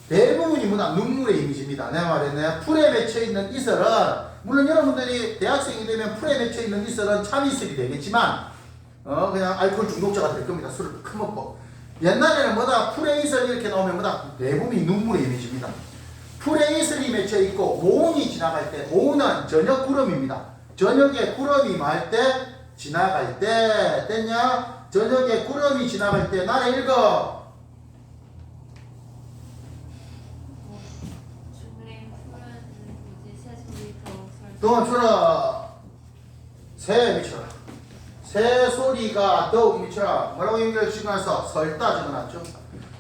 대부분이 뭐다? 눈물의 이미지입니다. 내 말에는 풀에 맺혀 있는 이슬은 물론 여러분들이 대학생이 되면 풀에 맺혀 있는 이슬은 참이슬이 되겠지만 그냥 알코올 중독자가 될 겁니다. 술을 커먹고 옛날에는 뭐다? 풀에 이슬 이렇게 나오면 뭐다? 대부분이 눈물의 이미지입니다. 풀에 이슬이 맺혀 있고 모운이 지나갈 때 모운은 저녁 구름입니다. 저녁에 구름이 말 때 지나갈 때 됐냐? 저녁에 구름이 지나갈 때 나를 읽어. 더 쳐라. 새 미쳐라. 새 소리가 더욱 미쳐라. 뭐라고 연결 시간에서 설다 적어놨죠.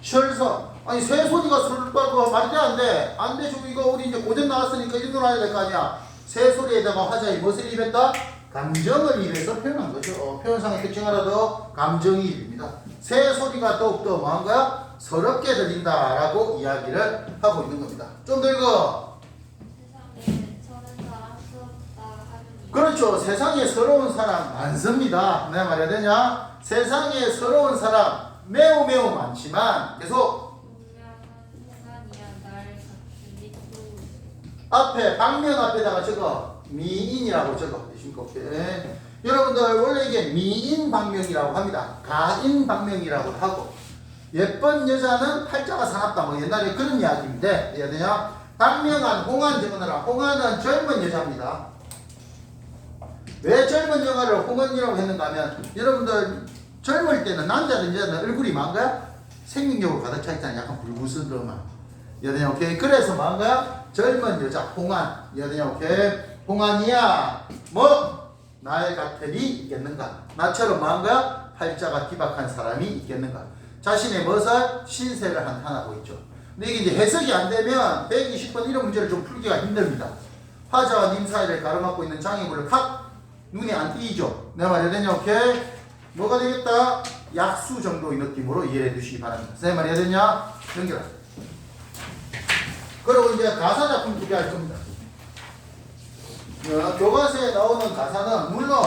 설서 아니 새 소리가 설다고 말이 안 돼. 안 돼. 지금 이거 우리 이제 고전 나왔으니까 읽어 놔야 될 거 아니야. 새 소리에다가 화자에 무엇을 입혔다? 감정을 입에서 표현한 거죠. 표현상의 특징 하나도 감정이입니다. 새 소리가 더욱더 뭐한 거야? 서럽게 들린다라고 이야기를 하고 있는 겁니다. 좀 더 읽어. 그렇죠. 세상에 서러운 사람 많습니다. 내가 말해야 되냐? 세상에 서러운 사람 매우 매우 많지만 계속 앞에 방면 앞에다가 적어 미인이라고 적어. 오케이. 여러분들 원래 이게 미인 방명이라고 합니다. 가인 방명이라고 하고 예쁜 여자는 팔자가 사납다 뭐 옛날에 그런 이야기인데 해야 되냐? 방명한 홍한 적어놔라. 홍한은 젊은 여자입니다. 왜 젊은 여자를 홍은이라고 했는가 하면 여러분들 젊을 때는 남자든 여자든 얼굴이 뭔가요? 생명력으로 가득 차 있잖아요. 약간 불구스러움만. 여되냐 오케이. 그래서 뭔가요? 젊은 여자 홍한. 여되냐 오케이. 홍한이야 뭐 날 같으리 있겠는가? 나처럼 뭔가요? 팔자가 기박한 사람이 있겠는가? 자신의 멋을 신세를 한탄하고 있죠. 근데 이게 이제 해석이 안 되면 120번 이런 문제를 좀 풀기가 힘듭니다. 화자와 님 사이를 가로막고 있는 장애물을 탁 눈에 안 띄죠. 내 말이 되냐? 오케이. 뭐가 되겠다? 약수 정도의 느낌으로 이해해 주시기 바랍니다. 내 말이 되냐? 연결. 그리고 이제 가사 작품 준비할 겁니다. 교과서에 나오는 가사는 물론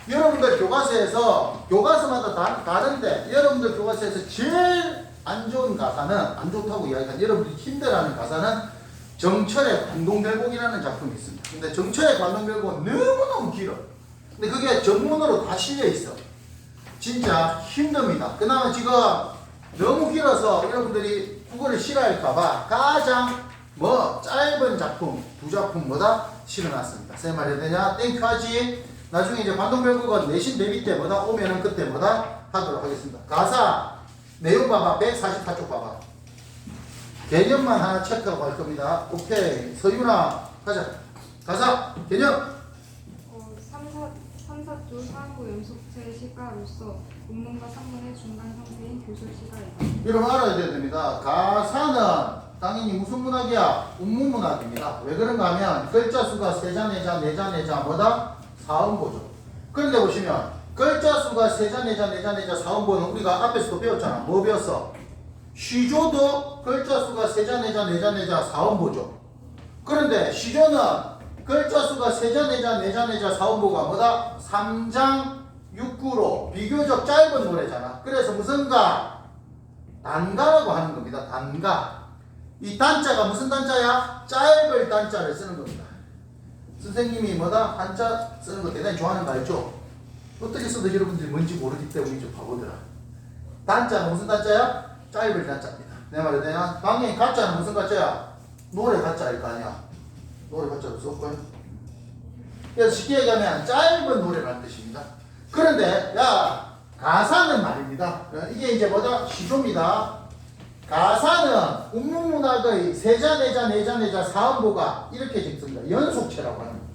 여러분들 교과서에서 교과서마다 다른데 여러분들 교과서에서 제일 안 좋은 가사는 안 좋다고 이야기하는 여러분들이 힘들어하는 가사는 정철의 관동별곡이라는 작품이 있습니다. 근데 정철의 관동별곡은 너무너무 길어. 근데 그게 전문으로 다 실려 있어. 진짜 힘듭니다. 그나마 지금 너무 길어서 여러분들이 국어를 싫어할까봐 가장 짧은 작품 두 작품보다 실어놨습니다. 세 말이 되냐? 땡큐 하지. 나중에 이제 관동별곡은 내신 대비 때 오면은 그때 하도록 하겠습니다. 가사 내용 봐봐. 144쪽 봐봐. 개념만 하나 체크하고 갈 겁니다. 오케이. 서윤아 가자. 가사 개념. 3사조 상고 연속체 시가로서 음문과 산문의 중간 형태인 교술 시가이다. 여러분 알아야 됩니다. 가사는 당연히 무슨 문학이야? 운문문학입니다. 왜 그런가 하면 글자 수가 세자, 네자, 네자, 네자 뭐다? 사음보죠. 그런데 보시면 글자 수가 세자, 네자, 네자, 네자, 사음보는 우리가 앞에서도 배웠잖아. 뭐 배웠어? 시조도 글자 수가 세자, 네자, 네자, 네자, 사음보죠. 그런데 시조는 글자 수가 세자, 네자, 네자, 네자, 사음보가 뭐다? 3장 6구로 비교적 짧은 노래잖아. 그래서 무슨가? 단가라고 하는 겁니다. 단가. 이 단자가 무슨 단자야? 짧을 단자를 쓰는 겁니다. 선생님이 한자 쓰는 거 대단히 좋아하는 거 알죠? 어떻게 써도 여러분들이 뭔지 모르기 때문에 좀 바보더라. 단자는 무슨 단자야? 짧을 단자입니다. 내 말이 되냐? 당연히 가짜는 무슨 가짜야? 노래 가짜일 거 아니야. 노래 가짜도 썼고요. 그래서 쉽게 얘기하면 짧은 노래라는 뜻입니다. 그런데 야 가사는 말입니다. 이게 이제 뭐다? 시조입니다. 가사는 운문문학의 세자 내자 내자 내자 사음보가 이렇게 적습니다. 연속체라고 합니다.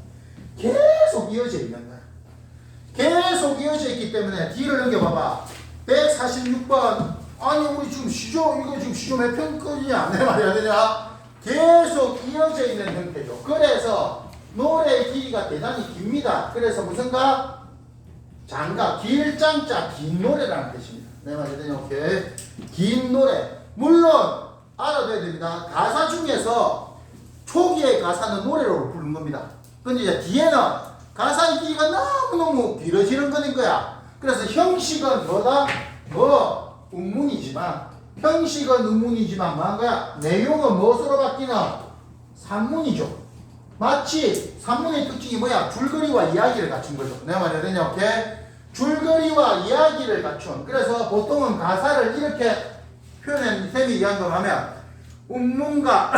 계속 이어져 있는 거야. 계속 이어져 있기 때문에 뒤를 넘겨봐봐. 146번 아니 우리 지금 시조 이거 지금 시조 몇 편권이냐 내 말이 안 되냐? 계속 이어져 있는 형태죠. 그래서 노래의 길이가 대단히 깁니다. 그래서 무슨가? 장가 길장자 긴 노래라는 뜻입니다. 내 말이 되냐? 오케이. 긴 노래. 물론 알아둬야 됩니다. 가사 중에서 초기의 가사는 노래로 부르는 겁니다. 근데 이제 뒤에는 가사의 길이가 너무너무 길어지는 거는 거야. 그래서 형식은 뭐다? 운문이지만 형식은 운문이지만 뭐한 거야? 내용은 무엇으로 바뀌는? 산문이죠. 마치 산문의 특징이 뭐야? 줄거리와 이야기를 갖춘 거죠. 내가 말해야 되냐? 오케이? 줄거리와 이야기를 갖춘. 그래서 보통은 가사를 이렇게 표현한 셈이 이야기를 하면 운문과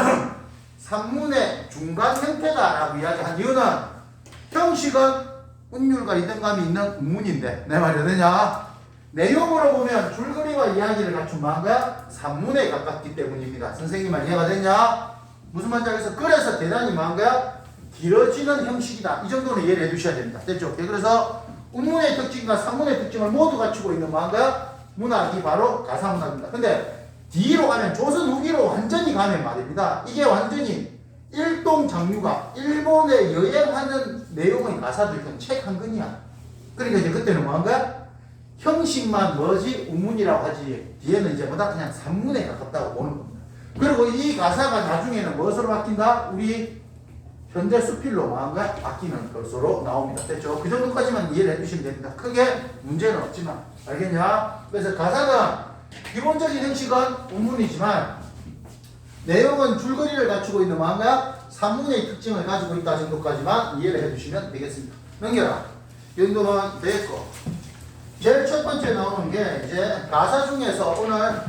산문의 중간 형태다라고 이야기한 이유는 형식은 운율과 리듬감이 있는 운문인데 내 말이 되냐? 내용으로 보면 줄거리와 이야기를 갖춘 뭐한거야? 산문에 가깝기 때문입니다. 선생님 말 이해가 됐냐? 무슨 말인지 알겠어? 그래서 대단히 뭐한거야? 길어지는 형식이다. 이 정도는 이해를 해두셔야 됩니다. 됐죠? 그래서 운문의 특징과 산문의 특징을 모두 갖추고 있는 뭐한거야? 문학이 바로 가사문학입니다. 근데 뒤로 가면 조선 후기로 완전히 가면 말입니다. 이게 완전히 일동장류가 일본에 여행하는 내용의 가사들 책 한 권이야. 그러니까 이제 그때는 뭐한 거야? 형식만 뭐지? 우문이라고 하지. 뒤에는 이제 뭐다? 그냥 산문에 가깝다고 보는 겁니다. 그리고 이 가사가 나중에는 무엇으로 바뀐다? 우리 현대 수필로 뭐한 거야? 바뀌는 것으로 나옵니다. 됐죠? 그 정도까지만 이해를 해주시면 됩니다. 크게 문제는 없지만. 알겠냐? 그래서 가사는 기본적인 형식은 우문이지만 내용은 줄거리를 갖추고 있는 뭐한거야? 산문의 특징을 가지고 있다 정도까지만 이해를 해주시면 되겠습니다. 넘겨라. 이 정도는 됐고 제일 첫 번째 나오는 게 이제 가사 중에서 오늘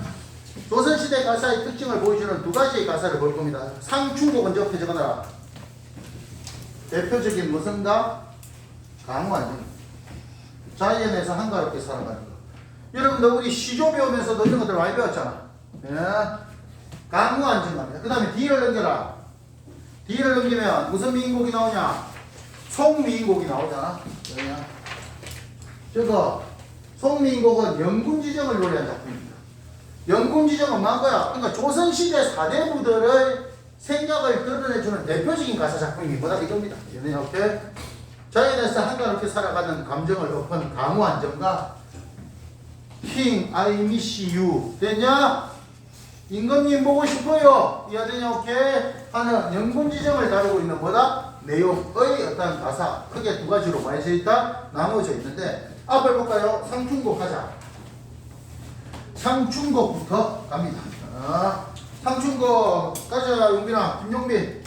조선시대 가사의 특징을 보여주는 두 가지의 가사를 볼 겁니다. 상충곡 먼저 옆에 적어놔라. 대표적인 무슨가? 강화죠. 자연에서 한가롭게 살아가는 거. 여러분들 우리 시조 배우면서도 이런 것들 많이 배웠잖아. 예. 강무안정감이다. 그 다음에 D를 넘겨라. D를 넘기면 무슨 미인곡이 나오냐? 송미인곡이 나오잖아. 왜냐? 저거 송미인곡은 영군지정을 노래한 작품입니다. 영군지정은 뭐한거야? 그러니까 조선시대 사대부들의 생각을 드러내주는 대표적인 가사 작품이 뭐다? 이겁니다. 이렇게 자연에서 한가롭게 살아가는 감정을 엎은 강무안정과 King, I miss you. 됐냐? 임금님 보고 싶어요. 이해가 되냐? 오케이. 하는 영군지정을 다루고 있는 뭐다? 내용의 어떤 가사. 크게 두 가지로 많이 있다. 나누어져 있는데 앞을 볼까요? 상충곡 하자. 상충곡부터 갑니다. 상충곡 가자. 용빈아, 김용빈.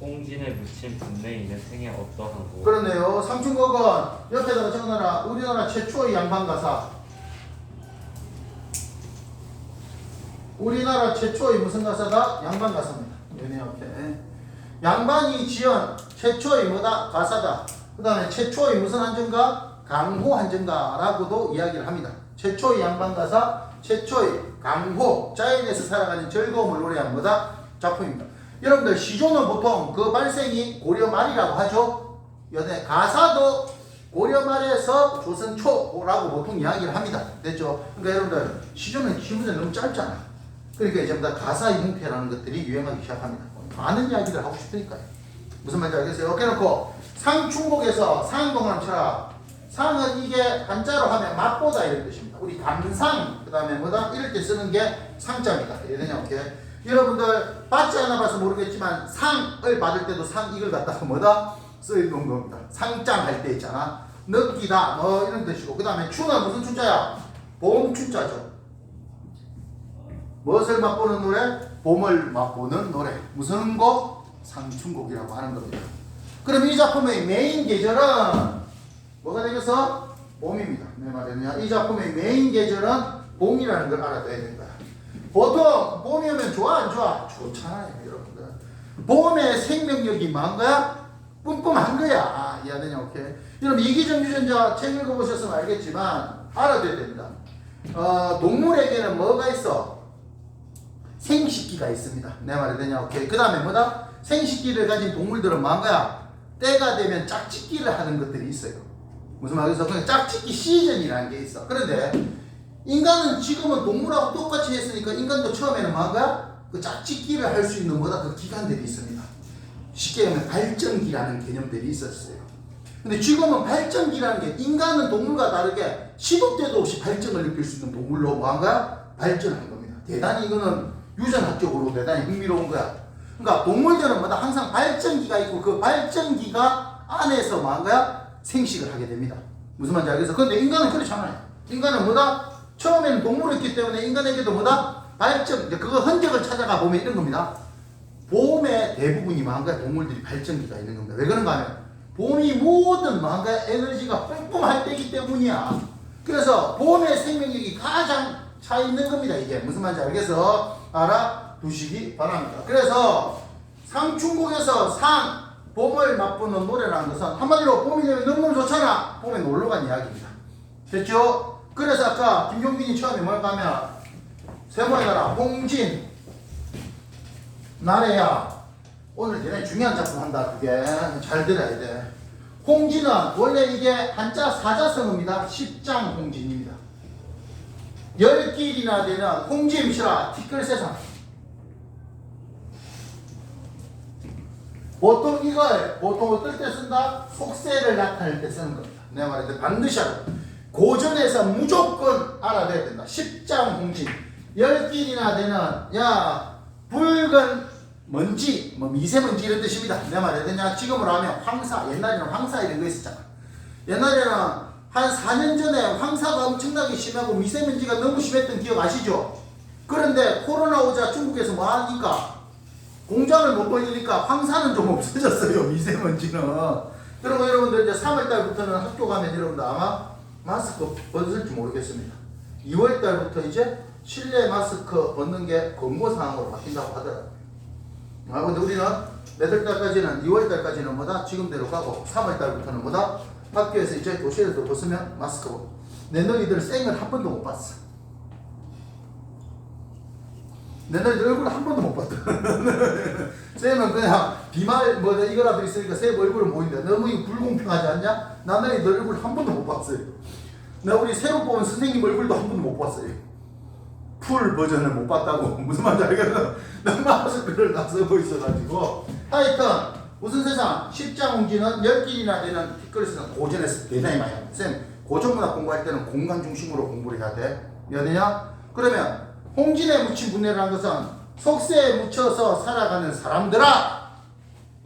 홍진에 묻힌 분내인의 생애 어떠한 곳? 그렇네요. 상충곡은 옆에다가 적어놔라. 우리나라 최초의 양반가사. 우리나라 최초의 무슨 가사다? 양반가사입니다. 오케이. 양반이 지은 최초의 뭐다? 가사다. 그 다음에 최초의 무슨 한정가? 강호 한정가라고도 이야기를 합니다. 최초의 양반가사, 최초의 강호, 자연에서 살아가는 즐거움을 노래한 뭐다? 작품입니다. 여러분들 시조는 보통 그 발생이 고려 말이라고 하죠. 연애 가사도 고려 말에서 조선 초라고 보통 이야기를 합니다. 됐죠? 그러니까 여러분들 시조는 기본적으로 너무 짧잖아. 그러니까 이제 가사의 형태라는 것들이 유행하기 시작합니다. 많은 이야기를 하고 싶으니까요. 무슨 말인지 알겠어요? 이렇게 놓고 상충곡에서 상동을 쳐라. 상은 이게 한자로 하면 맛보다 이런 뜻입니다. 우리 감상 그 다음에 뭐다? 이럴 때 쓰는 게 상자입니다. 이해되냐? 오케이. 여러분들 받지 않아 봐서 모르겠지만 상을 받을 때도 상 이걸 갖다가 뭐다? 써있는 겁니다. 상장 할 때 있잖아. 느끼다 뭐 이런 뜻이고 그 다음에 추는 무슨 추자야? 봄 추자죠. 무엇을 맛보는 노래? 봄을 맛보는 노래. 무슨 곡? 상충곡이라고 하는 겁니다. 그 그럼 이 작품의 메인 계절은 뭐가 되겠어? 봄입니다. 내 말이냐? 이 작품의 메인 계절은 봄이라는 걸 알아둬야 된다. 보통 봄이 오면 좋아 안 좋아? 좋잖아요, 여러분들. 봄의 생명력이 뭐한 거야? 뿜뿜한 거야. 이해되냐? 오케이. 여러분 이기정 유전자 책 읽어보셨으면 알겠지만 알아둬야 됩니다. 동물에게는 뭐가 있어? 생식기가 있습니다. 내 말이 되냐? 오케이. 그 다음에 뭐다? 생식기를 가진 동물들은 뭐한 거야? 때가 되면 짝짓기를 하는 것들이 있어요. 무슨 말이겠어? 그냥 짝짓기 시즌이라는 게 있어. 그런데 인간은 지금은 동물하고 똑같이 했으니까 인간도 처음에는 뭐한 거야? 그 짝짓기를 할 수 있는 뭐다? 그 기관들이 있습니다. 쉽게 하면 발전기라는 개념들이 있었어요. 근데 지금은 발전기라는 게 인간은 동물과 다르게 시도 때도 없이 발전을 느낄 수 있는 동물로 뭐한 거야? 발전한 겁니다. 대단히 이거는 유전학적으로 대단히 흥미로운 거야. 그러니까 동물들은 뭐다? 항상 발전기가 있고 그 발전기가 안에서 뭐한 거야? 생식을 하게 됩니다. 무슨 말인지 알겠어? 근데 인간은 그렇지 않아요. 인간은 뭐다? 처음에는 동물이었기 때문에 인간에게도 뭐다? 발전, 그거 흔적을 찾아가 보면 이런 겁니다. 봄의 대부분이 뭐한 거야? 동물들이 발전기가 있는 겁니다. 왜 그런가 하면 봄이 모든 뭐한 거야? 에너지가 뿜뿜할 때이기 때문이야. 그래서 봄의 생명력이 가장 차 있는 겁니다. 이게 무슨 말인지 알겠어? 알아두시기 바랍니다. 그래서 상충곡에서 봄을 맛보는 노래라는 것은 한마디로 봄이 되면 너무너무 좋잖아. 봄에 놀러 간 이야기입니다. 됐죠? 그래서 아까 김용빈이 처음에 뭘 가면 세모에 가라 홍진 나래야 오늘 대단히 중요한 작품 한다. 그게 잘 들어야 돼. 홍진은 원래 이게 한자 사자성어입니다. 십장 홍진입니다. 10길이나 되는 홍지임시라 티끌세상. 보통 이걸 어떨 때 쓴다? 속세를 나타낼 때 쓰는 겁니다. 내가 말했듯 반드시 알아. 고전에서 무조건 알아둬야 된다. 십장 홍진. 10길이나 되는 붉은 먼지, 미세먼지 이런 뜻입니다. 내가 말했더냐? 지금으로 하면 황사, 옛날에는 황사 이런 거 있었잖아. 옛날에는 한 4년 전에 황사가 엄청나게 심하고 미세먼지가 너무 심했던 기억 아시죠? 그런데 코로나 오자 중국에서 뭐 하니까 공장을 못 벌리니까 황사는 좀 없어졌어요. 미세먼지는. 그리고 여러분들 이제 3월달부터는 학교 가면 여러분들 아마 마스크 벗을지 모르겠습니다. 2월달부터 이제 실내 마스크 벗는 게 권고사항으로 바뀐다고 하더라고요. 근데 우리는 몇월 달까지는 2월달까지는 뭐다? 지금대로 가고 3월달부터는 뭐다? 학교에서 이제 교실에서 벗으면 마스크 벗고. 내 너희들 생을 한 번도 못 봤어. 내 너희들 얼굴 한 번도 못 봤다. 쌤은 그냥 비말 이거라도 있으니까 쌤 얼굴을 보인다. 너무 이거 불공평하지 않냐? 나 너희들 얼굴 한 번도 못 봤어요. 나 우리 새로 뽑은 선생님 얼굴도 한 번도 못 봤어요. 풀 버전을 못 봤다고. 무슨 말인지 알겠어? 난 마스크를 다 쓰고 있어가지고. 하여튼 무슨 세상 십장홍지는 10길이나 되는 티끌에서는 고전에서 대단히 많이 합니다. 쌤 고전문학 공부할 때는 공간 중심으로 공부를 해야 돼. 이해되냐? 그러면 홍진에 묻힌 분해라는 것은 속세에 묻혀서 살아가는 사람들아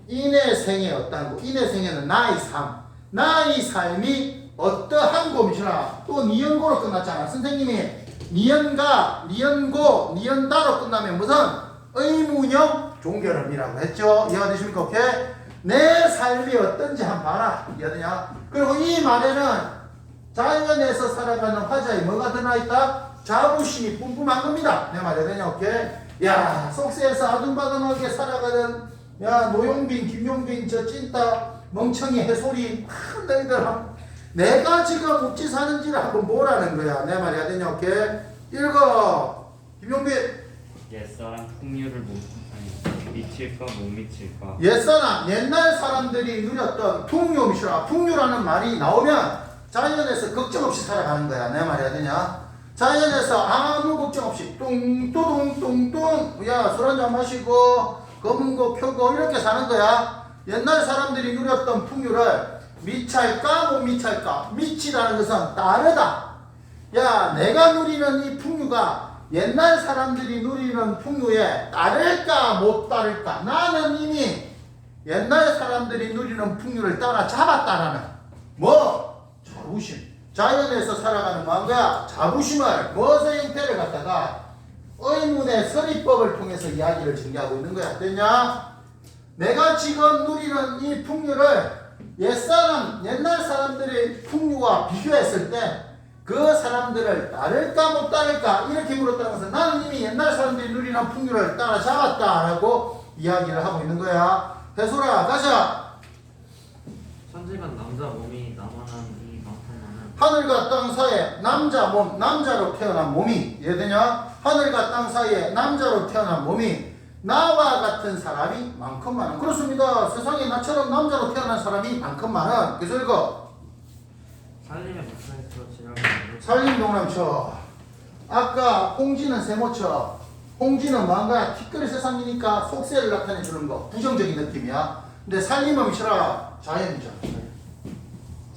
인의 생애 어떠한 거? 인의 생애는 나의 삶. 나의 삶이 어떠한 것이라. 또 니연고로 끝났잖아. 선생님이 니연가, 니연고, 니연다로 끝나면 무슨 의무형 종결음이라고 했죠. 이해가 되십니까? 오케이? 내 삶이 어떤지 한번 봐라. 이해되냐? 그리고 이 말에는 자연에서 살아가는 화자에 뭐가 들어있다? 자부심이 뿜뿜한 겁니다. 내 말이 되냐? 오케이? 야, 속세에서 아둥바둥하게 살아가는 노용빈, 김용빈, 저 찐따, 멍청이, 해소리, 너희들 내가 지금 어찌 사는지를 한번 보라는 거야. 내 말이 되냐? 오케이? 읽어. 김용빈. 옛사람 풍류를 미칠까 못 미칠까. 옛사람, 옛날 사람들이 누렸던 풍류미시라. 풍류라는 말이 나오면 자연에서 걱정 없이 살아가는 거야. 내 말이 되냐? 자연에서 아무 걱정 없이 뚱뚱뚱뚱 술 한잔 마시고 검은 거 펴고 이렇게 사는 거야. 옛날 사람들이 누렸던 풍류를 미찰까 못 미찰까? 미치라는 것은 따르다. 야, 내가 누리는 이 풍류가 옛날 사람들이 누리는 풍류에 따를까 못 따를까? 나는 이미 옛날 사람들이 누리는 풍류를 따라잡았다라는 자부심. 자연에서 살아가는 뭔가 자부심을 무엇의 형태를 갖다가 의문의 서리법을 통해서 이야기를 전개하고 있는 거야. 됐냐? 내가 지금 누리는 이 풍류를 옛날 사람들의 풍류와 비교했을 때 그 사람들을 따를까 못 따를까 이렇게 물었다는 것은 나는 이미 옛날 사람들이 누리는 풍류를 따라잡았다라고 이야기를 하고 있는 거야. 해소라 가자. 천재간 남자 몸이 나만한 이 만큼만은 하늘과 땅 사이에 남자 몸, 남자로 태어난 몸이 이해되냐? 하늘과 땅 사이에 남자로 태어난 몸이 나와 같은 사람이 많건 많은. 그렇습니다. 세상에 나처럼 남자로 태어난 사람이 많건 많은. 그래서 읽어. 살림의 목사에서 지나가는 살림 동남쳐. 아까 홍지는 세모쳐. 홍지는 뭔가 티끌의 세상이니까 속세를 나타내 주는 거. 부정적인 느낌이야. 근데 살림은 미쳐라. 자연이잖아.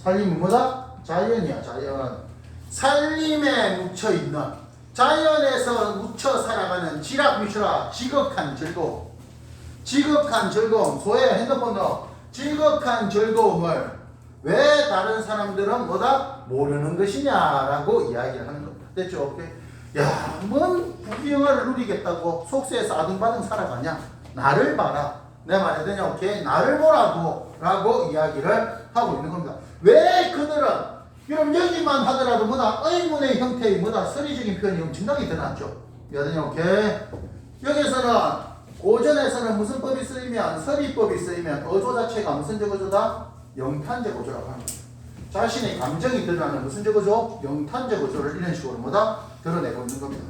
살림은 뭐다? 자연이야. 자연. 살림에 묻혀 있는, 자연에서 묻혀 살아가는 지락 미쳐라. 지극한 즐거움. 지극한 즐거움. 소해 핸드폰 넣어. 지극한 즐거움을 왜 다른 사람들은 뭐다? 모르는 것이냐라고 이야기를 하는 겁니다. 됐죠? 오케이? 야, 뭔 부귀영화를 누리겠다고 속세에서 아등바등 살아가냐? 나를 봐라. 내 말이 되냐? 오케이? 나를 보라고 라고 이야기를 하고 있는 겁니다. 왜 그들은 여러분 여기만 하더라도 뭐다? 의문의 형태의 뭐다? 서리적인 표현이 엄청나게 드러났죠. 이해가 되냐? 오케이? 여기서는 고전에서는 무슨 법이 쓰이면 서리법이 쓰이면 어조 자체가 무슨 저거조다? 영탄적 어조라고 합니다. 자신의 감정이 드러나는 무슨 저거죠? 영탄적 어조를 이런 식으로 뭐다? 드러내고 있는 겁니다.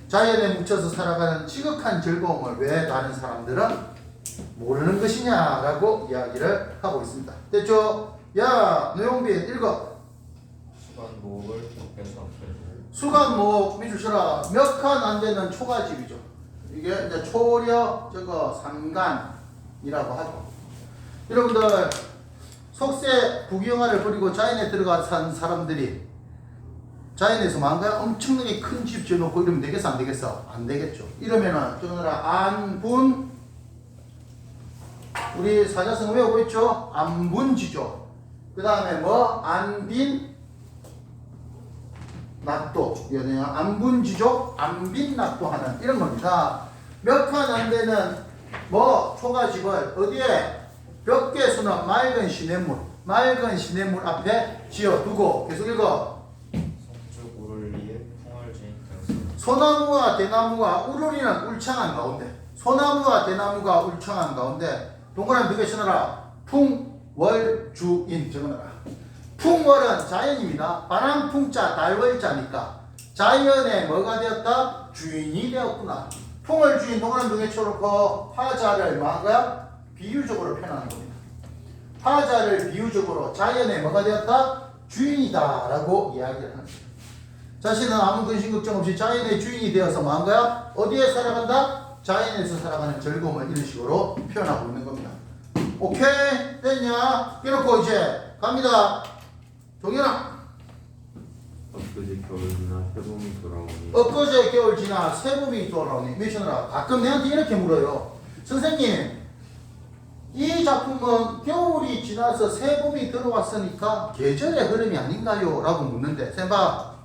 자연에 묻혀서 살아가는 지극한 즐거움을 왜 다른 사람들은 모르는 것이냐라고 이야기를 하고 있습니다. 됐죠? 야, 노용빈 읽어. 수간목을 덕해서 없애고 수간목 미주셔라. 몇 칸 안 되는 초가집이죠. 이게 이제 초려 저거 상간이라고 하죠. 여러분들 속세 부귀영화를 버리고 자연에 들어가 산 사람들이 자연에서 뭔가 엄청나게 큰 집 지어놓고 이러면 되겠어 안 되겠어? 안 되겠죠. 이러면은 저거라 안분 우리 사자성 외우고 있죠? 안분지죠. 그 다음에 뭐 안빈 낙도 안분지죠? 안빈낙도 하는 이런 겁니다. 몇 칸 안 되는 뭐 초가집을 어디에 몇 개수는 맑은 시냇물 앞에 지어두고 계속 읽어. 성주 우르리에 풍월 지니까 소나무와 대나무가 우르리는 울창한 가운데 소나무와 대나무가 울창한 가운데 동그라미 2개 쳐놔라. 풍월주인 적어놔라. 풍월은 자연입니다. 바람 풍자 달월자니까 자연의 뭐가 되었다? 주인이 되었구나. 풍월 주인 동그라미 2개 쳐놓고 화자를 뭐한거야? 비유적으로 표현하는 겁니다. 화자를 비유적으로 자연의 뭐가 되었다? 주인이다 라고 이야기를 하는 겁니다. 자신은 아무 근심 걱정 없이 자연의 주인이 되어서 뭐한거야? 어디에 살아간다? 자연에서 살아가는 즐거움을 이런 식으로 표현하고 있는 겁니다. 오케이? 됐냐? 그렇고 이제 갑니다. 종현아. 엊그제 겨울 지나 새봄이 돌아오니 엊그제 겨울 지나 새봄이 돌아오니 미션으로 가끔 내한테 이렇게 물어요. 선생님 이 작품은 겨울이 지나서 새봄이 들어왔으니까 계절의 흐름이 아닌가요? 라고 묻는데 생각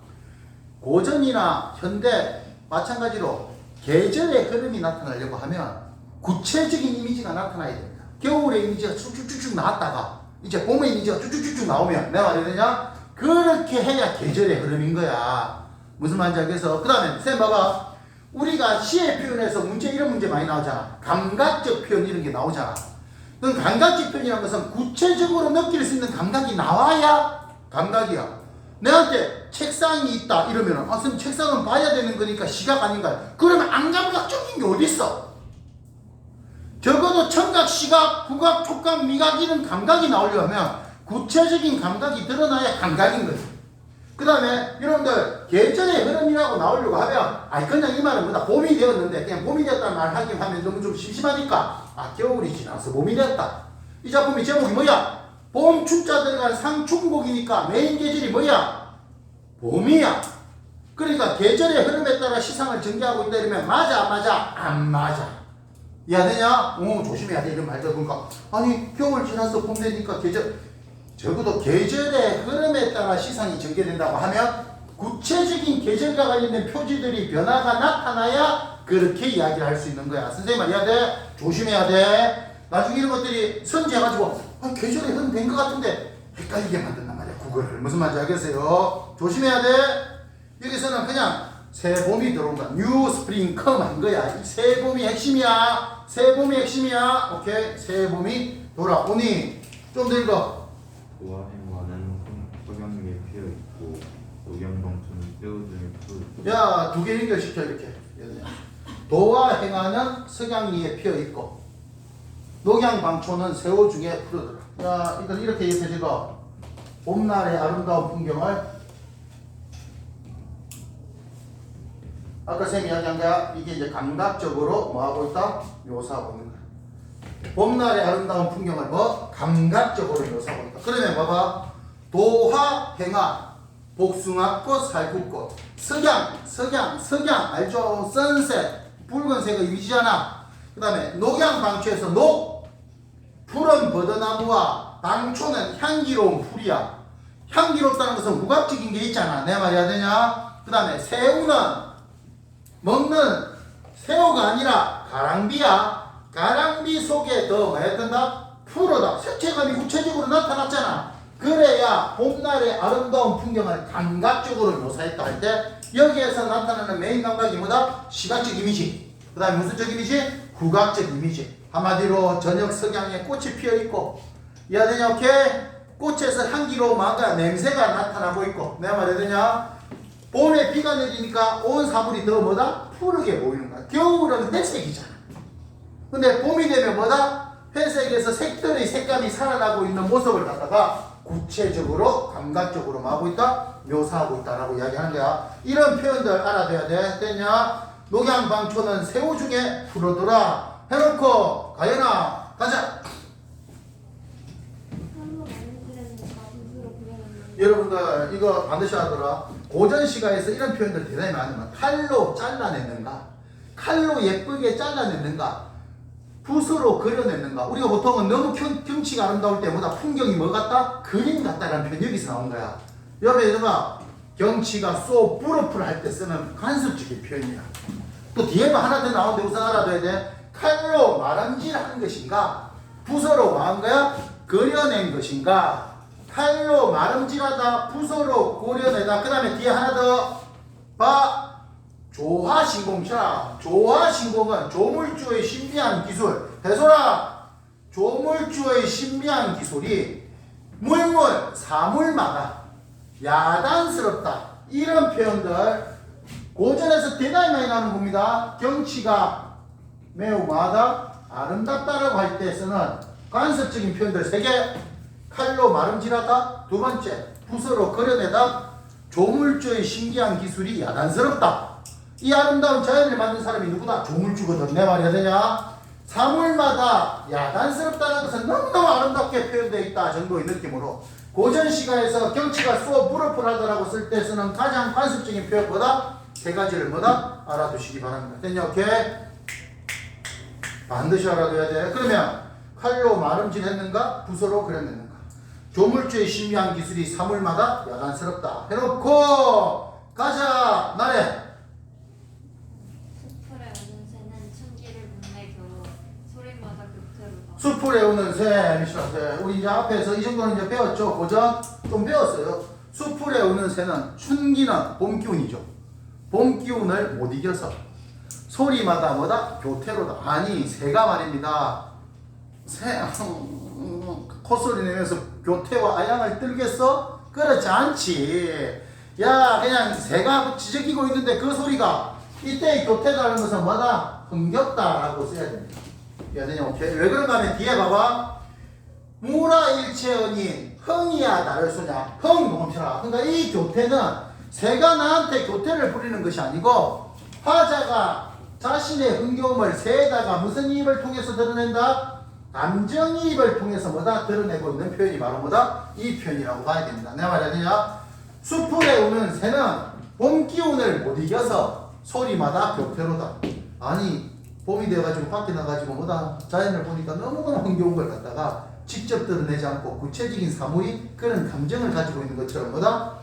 고전이나 현대 마찬가지로 계절의 흐름이 나타나려고 하면 구체적인 이미지가 나타나야 됩니다. 겨울의 이미지가 쭉쭉쭉쭉 나왔다가 이제 봄의 이미지가 쭉쭉쭉쭉 나오면 내 말이 되냐? 그렇게 해야 계절의 흐름인 거야. 무슨 말인지 알겠어? 그 다음에 쌤 봐봐. 우리가 시의 표현에서 이런 문제 많이 나오잖아. 감각적 표현 이런 게 나오잖아. 그럼 감각적 표현이라는 것은 구체적으로 느낄 수 있는 감각이 나와야 감각이야. 내한테 책상이 있다 이러면은 선생님 책상은 봐야 되는 거니까 시각 아닌가요? 그러면 안감각적인 게 어디 있어? 적어도 청각, 시각, 후각, 촉각, 미각 이런 감각이 나오려면 구체적인 감각이 드러나야 감각인 거지. 그 다음에 여러분들 계절의 흐름이라고 나오려고 하면 그냥 이 말은 뭐다? 봄이 되었는데 그냥 봄이 되었다는 말 하긴 하면 너무 좀 심심하니까 겨울이 지나서 봄이 되었다. 이 작품의 제목이 뭐야? 봄 축자 들어간 상충곡이니까 메인 계절이 뭐야? 봄이야. 그러니까 계절의 흐름에 따라 시상을 전개하고 있다 이러면 맞아 안 맞아? 안 맞아. 이해되냐? 조심해야 돼. 이런 말 들어보니까 아니 겨울 지나서 봄 되니까 적어도 계절의 흐름에 따라 시상이 전개된다고 하면 구체적인 계절과 관련된 표지들이 변화가 나타나야 그렇게 이야기를 할 수 있는 거야. 선생님 말이야 돼. 조심해야 돼. 나중에 이런 것들이 선지해가지고 계절에 흔된 것 같은데 헷갈리게 만든단 말이야. 국어를. 무슨 말인지 알겠어요? 조심해야 돼. 여기서는 그냥 새 봄이 들어온 거야. 뉴 스프링 컴 한 거야. 새 봄이 핵심이야. 새 봄이 핵심이야. 오케이. 새 봄이 돌아오니. 좀 더 읽어. 도와 행화는 석양위에 피어 있고 녹양방초는 떼어주는 풀. 야, 두 개 연결시켜 이렇게. 도와 행하는 석양리에 피어 있고 녹양방초는 새우 중에 푸르더라. 야, 이걸 이렇게 옆에 적어. 봄날의 아름다운 풍경을 아까 쌤이 이야기한 거야. 이게 이제 감각적으로 뭐 하고 있다? 묘사하고 있는 거야. 봄날의 아름다운 풍경을 뭐? 감각적으로 묘사하고 있다. 그러면 봐봐. 도화 행하 복숭아꽃 살구꽃 석양 알죠? 선셋 붉은색의 위지잖아. 그 다음에 녹양방초에서 녹 푸른 버드나무와 방초는 향기로운 풀이야. 향기롭다는 것은 후각적인 게 있잖아. 내 말이 안 되냐? 그 다음에 새우는 먹는 새우가 아니라 가랑비야. 가랑비 속에 더 뭐야 뜬다? 푸르다. 색채감이 구체적으로 나타났잖아. 그래야 봄날의 아름다운 풍경을 감각적으로 묘사했다 할 때 여기에서 나타나는 메인 감각이 뭐다? 시각적 이미지. 그 다음에 무슨 적 이미지? 후각적 이미지. 한마디로 저녁 석양에 꽃이 피어있고 이해되냐? 오케이? 꽃에서 향기로운 뭔가 냄새가 나타나고 있고 내 말이 되냐? 봄에 비가 내리니까 온 사물이 더 뭐다? 푸르게 보이는 거야. 겨울은 회색이잖아. 근데 봄이 되면 뭐다? 회색에서 색들의 색감이 살아나고 있는 모습을 갖다가 구체적으로 감각적으로 뭐 하고 있다? 묘사하고 있다라고 이야기하는 거야. 이런 표현들 알아둬야 돼. 됐냐? 녹양방초는 새우 중에 푸르더라 해놓고 가연아 가자. 여러분들 이거 반드시 하더라. 고전 시가에서 이런 표현들 대단히 많으면 칼로 잘라냈는가, 칼로 예쁘게 잘라냈는가, 붓으로 그려냈는가. 우리가 보통은 너무 경치가 아름다울 때보다 풍경이 뭐 같다? 그림 같다라는 표현이 여기서 나온 거야. 옆에 누가 경치가 쏘 뿌르푸르 할 때 쓰는 간섭적인 표현이야. 또 뒤에도 하나 더 나오는데 우선 알아둬야 돼. 칼로 마름질한 것인가, 붓으로 뭐 한 거야? 그려낸 것인가. 칼로 마름질하다, 붓으로 그려내다. 그 다음에 뒤에 하나 더 봐. 조화신공차. 조화신공은 조물주의 신비한 기술. 해소라. 조물주의 신비한 기술이 물물, 사물마다 야단스럽다. 이런 표현들 고전에서 대단히 많이 나오는 겁니다. 경치가 매우 마다 아름답다라고 할 때 쓰는 간섭적인 표현들 3개. 칼로 마름질하다. 두 번째, 붓으로 그려내다. 조물주의 신기한 기술이 야단스럽다. 이 아름다운 자연을 만든 사람이 누구다? 조물주거든. 내 말이 되냐? 사물마다 야단스럽다는 것은 너무너무 아름답게 표현되어 있다 정도의 느낌으로 고전 시가에서 경치가 쏘 뿌르푸르하다라고 쓸 때 쓰는 가장 관습적인 표현보다 3가지를 뭐다? 알아두시기 바랍니다. 됐냐? 오케이? 반드시 알아둬야 돼. 그러면 칼로 마름질했는가? 붓으로 그렸는가? 조물주의 신비한 기술이 사물마다 야단스럽다 해놓고 가자. 나래. 숲풀에 오는 새는 춘기를 문내겨 소리마다 격태로다. 숲풀에 오는 새. 우리 이제 앞에서 이 정도는 이제 배웠죠. 고전 좀 배웠어요. 숲풀에 오는 새는 춘기는 봄 기운이죠. 봄 기운을 못 이겨서 소리마다 뭐다? 교태로다. 아니 새가 말입니다. 새 콧소리 내면서 교태와 아양을 떨겠어? 그렇지 않지. 야 그냥 새가 지저귀고 있는데 그 소리가 이때의 교태라는 것은 뭐다? 흥겹다라고 써야 됩니다. 야 되냐? 오케이. 왜 그런가 하면 뒤에 봐봐. 무라일체언인 흥이야 나를 쏘냐. 흥 멈춰라. 그러니까 이 교태는 새가 나한테 교태를 부리는 것이 아니고 화자가 자신의 흥겨움을 새에다가 무슨 입을 통해서 드러낸다? 감정이입을 통해서 뭐다? 드러내고 있는 표현이 바로 뭐다? 이 표현이라고 봐야 됩니다. 내가 말하느냐? 숲풀에 오는 새는 봄 기운을 못 이겨서 소리마다 격태로다. 아니 봄이 돼가지고 밖에 나가지고 뭐다? 자연을 보니까 너무너무 흥겨운 걸 갖다가 직접 드러내지 않고 구체적인 사물이 그런 감정을 가지고 있는 것처럼 뭐다?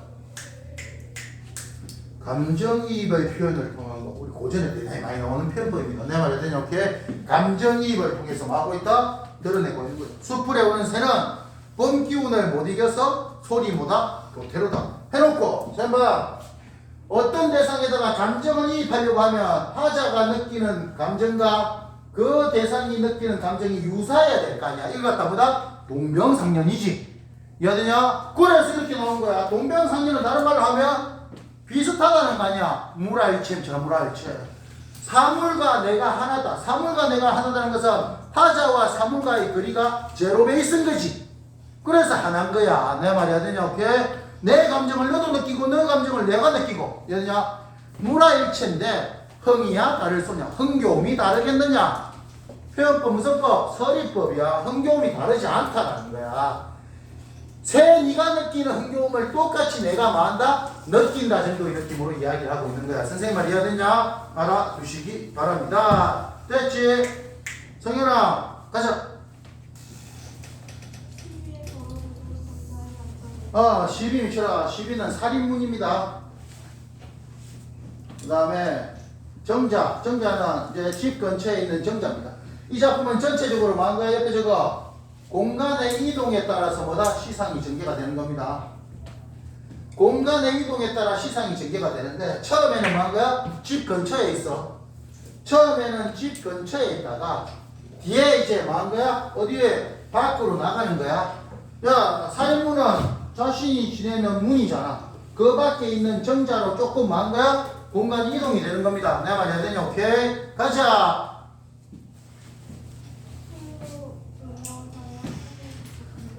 감정이입의 표현을 통한 거. 우리 고전에 대단히 많이 나오는 표현법입니다. 내 말이 되냐? 오케이? 감정이입을 통해서 뭐 하고 있다? 드러내고 있는 거예요. 숲풀에 오는 새는 봄 기운을 못 이겨서 소리보다 도태로다 해놓고 봐. 어떤 대상에다가 감정을 이입하려고 하면 화자가 느끼는 감정과 그 대상이 느끼는 감정이 유사해야 될 거 아니야. 이거 갖다 보다 동병상련이지. 이해되냐? 그래서 이렇게 나온 거야. 동병상련은 다른 말로 하면 비슷하다는 거 아니야. 물화일체처럼 물화일체. 사물과 내가 하나다. 사물과 내가 하나다는 것은 화자와 사물과의 거리가 제로 베이스인 거지. 그래서 하나인 거야. 내 말이 되냐? 오케이? 내 감정을 너도 느끼고 너 감정을 내가 느끼고. 이해되냐? 물화일체인데 흥이야 다를 소냐? 흥교음이 다르겠느냐? 표현법 무슨법? 서리법이야. 흥교음이 다르지 않다는 거야. 새 네가 느끼는 흥교음을 똑같이 내가 뭐한다? 느낀다 정도의 느낌으로 이야기를 하고 있는 거야. 선생님 말 이해되냐? 알아두시기 바랍니다. 됐지? 성현아 가자. 12 미쳐라. 12는 살인문입니다. 그 다음에 정자. 정자는 이제 집 근처에 있는 정자입니다. 이 작품은 전체적으로 뭔가 옆에 적어 공간의 이동에 따라서 뭐다? 시상이 전개가 되는 겁니다. 공간의 이동에 따라 시상이 전개가 되는데 처음에는 뭔가 집 근처에 있어. 처음에는 집 근처에 있다가 뒤에 이제 뭔가 어디에 밖으로 나가는 거야. 야, 살인문은 자신이 지내는 문이잖아. 그 밖에 있는 정자로 조금 뭔가 공간 이동이 되는 겁니다. 내가 말해야 되냐? 오케이? 가자.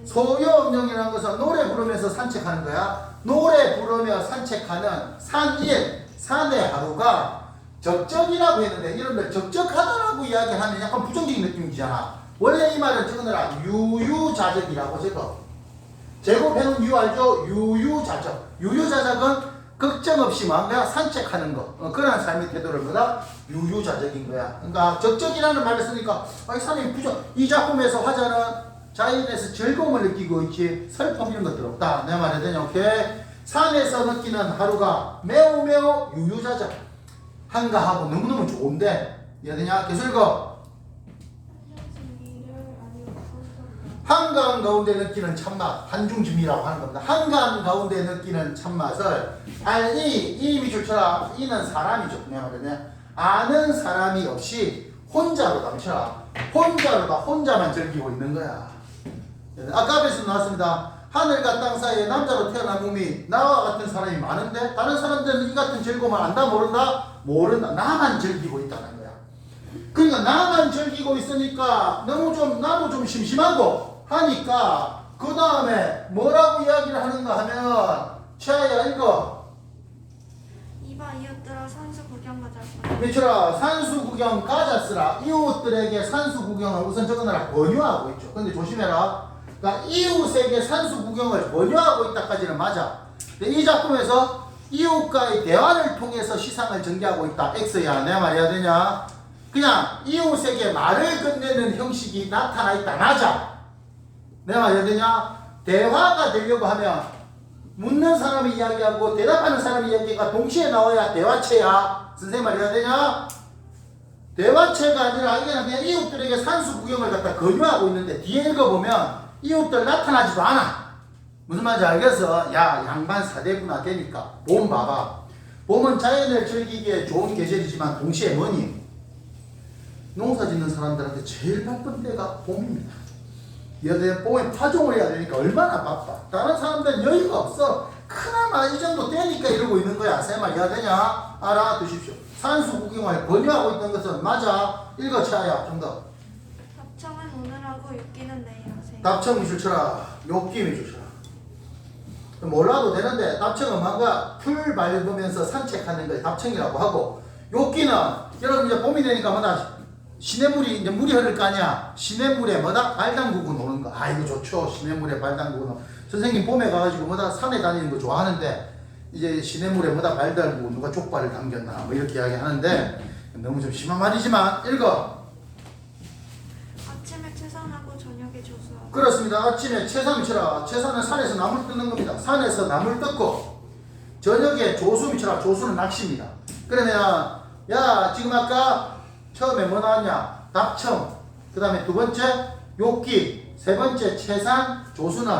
소요음령이라는 것은 노래 부르면서 산책하는 거야. 노래 부르며 산책하는 산일, 산의 하루가 적적이라고 했는데 여러분들 적적하다라고 이야기하면 약간 부정적인 느낌이잖아. 원래 이 말은 적으느라 유유자적이라고 적어. 제곱해놓은 유 알죠? 유유자적. 유유자적은 걱정 없이 뭔가 산책하는 거. 그런 삶의 태도를 보다 유유자적인 거야. 그러니까 적적이라는 말을 쓰니까 이 사람이 부정. 이 작품에서 화자는 자연에서 즐거움을 느끼고 있지 슬픔 이런 것들 없다. 내 말이 되냐? 오케이? 산에서 느끼는 하루가 매우 매우 유유자적. 한가하고 너무너무 좋은데 이해되냐? 계속 읽어. 한가한 가운데 느끼는 참맛, 한중짐이라고 하는 겁니다. 한가한 가운데 느끼는 참맛을 이 미줄쳐라. 이는 사람이죠. 내 말이냐? 아는 사람이 없이 혼자로다 미쳐라. 혼자로다. 혼자만 즐기고 있는 거야. 아까 앞에서 나왔습니다. 하늘과 땅 사이에 남자로 태어난 몸이 나와 같은 사람이 많은데 다른 사람들은 이 같은 즐거움을 안다 모른다? 모른다. 나만 즐기고 있다는 거야. 그러니까 나만 즐기고 있으니까 나도 좀 심심하고 하니까 그 다음에 뭐라고 이야기를 하는가 하면 최아야 읽어. 이봐 이웃들아 산수 구경 가자. 미쳐라. 산수 구경 가자쓰라. 이웃들에게 산수 구경을 우선 적어놔라. 권유하고 있죠. 근데 조심해라. 그러니까 이웃에게 산수 구경을 권유하고 있다까지는 맞아. 근데 이 작품에서 이웃과의 대화를 통해서 시상을 전개하고 있다. X야. 내 말이야 되냐? 그냥 이웃에게 말을 건네는 형식이 나타나 있다. 맞아. 내 말이야 되냐? 대화가 되려고 하면 묻는 사람이 이야기하고 대답하는 사람의 이야기가 동시에 나와야 대화체야. 선생님 말이야 되냐? 대화체가 아니라 이게 그냥 이웃들에게 산수 구경을 갖다 권유하고 있는데 뒤에 읽어보면 이웃들 나타나지도 않아. 무슨 말인지 알겠어? 야, 양반 4대구나 되니까 봄 봐봐. 봄은 자연을 즐기기에 좋은 계절이지만 동시에 뭐니? 농사 짓는 사람들한테 제일 바쁜 때가 봄입니다. 얘들 봄에 파종을 해야 되니까 얼마나 바빠. 다른 사람들은 여유가 없어. 그나마 이 정도 되니까 이러고 있는 거야. 세 말 이해되냐? 알아두십시오. 산수 구경을 권유하고 있던 것은 맞아. 읽어 차야 좀 더. 답청은 오늘 하고 육기는 내일 하세요. 답청 미술쳐라. 욕기 미술쳐라. 몰라도 되는데 답청은 뭔가 풀 밟으면서 산책하는 걸 답청이라고 하고 욕기는 여러분 이제 봄이 되니까 뭐다 시냇물이 이제 물이 흐를 거 아니야. 시냇물에 뭐다 발 담그고 노는 거. 아이고 좋죠. 시냇물에 발 담그고 노는. 선생님 봄에 가가지고 뭐다 산에 다니는 거 좋아하는데 이제 시냇물에 뭐다 발 담그고 누가 족발을 담겼나 뭐 이렇게 이야기하는데 너무 좀 심한 말이지만 읽어. 아침에 채산하고 저녁에 조수하고. 그렇습니다. 아침에 채산 미쳐라. 채산은 산에서 나물 뜯는 겁니다. 산에서 나물 뜯고 저녁에 조수 미쳐라. 조수는 낚시입니다. 그러면 야 지금 아까 처음에 뭐 나왔냐? 답청. 그 다음에 두 번째 욕기, 세 번째 채산, 조수는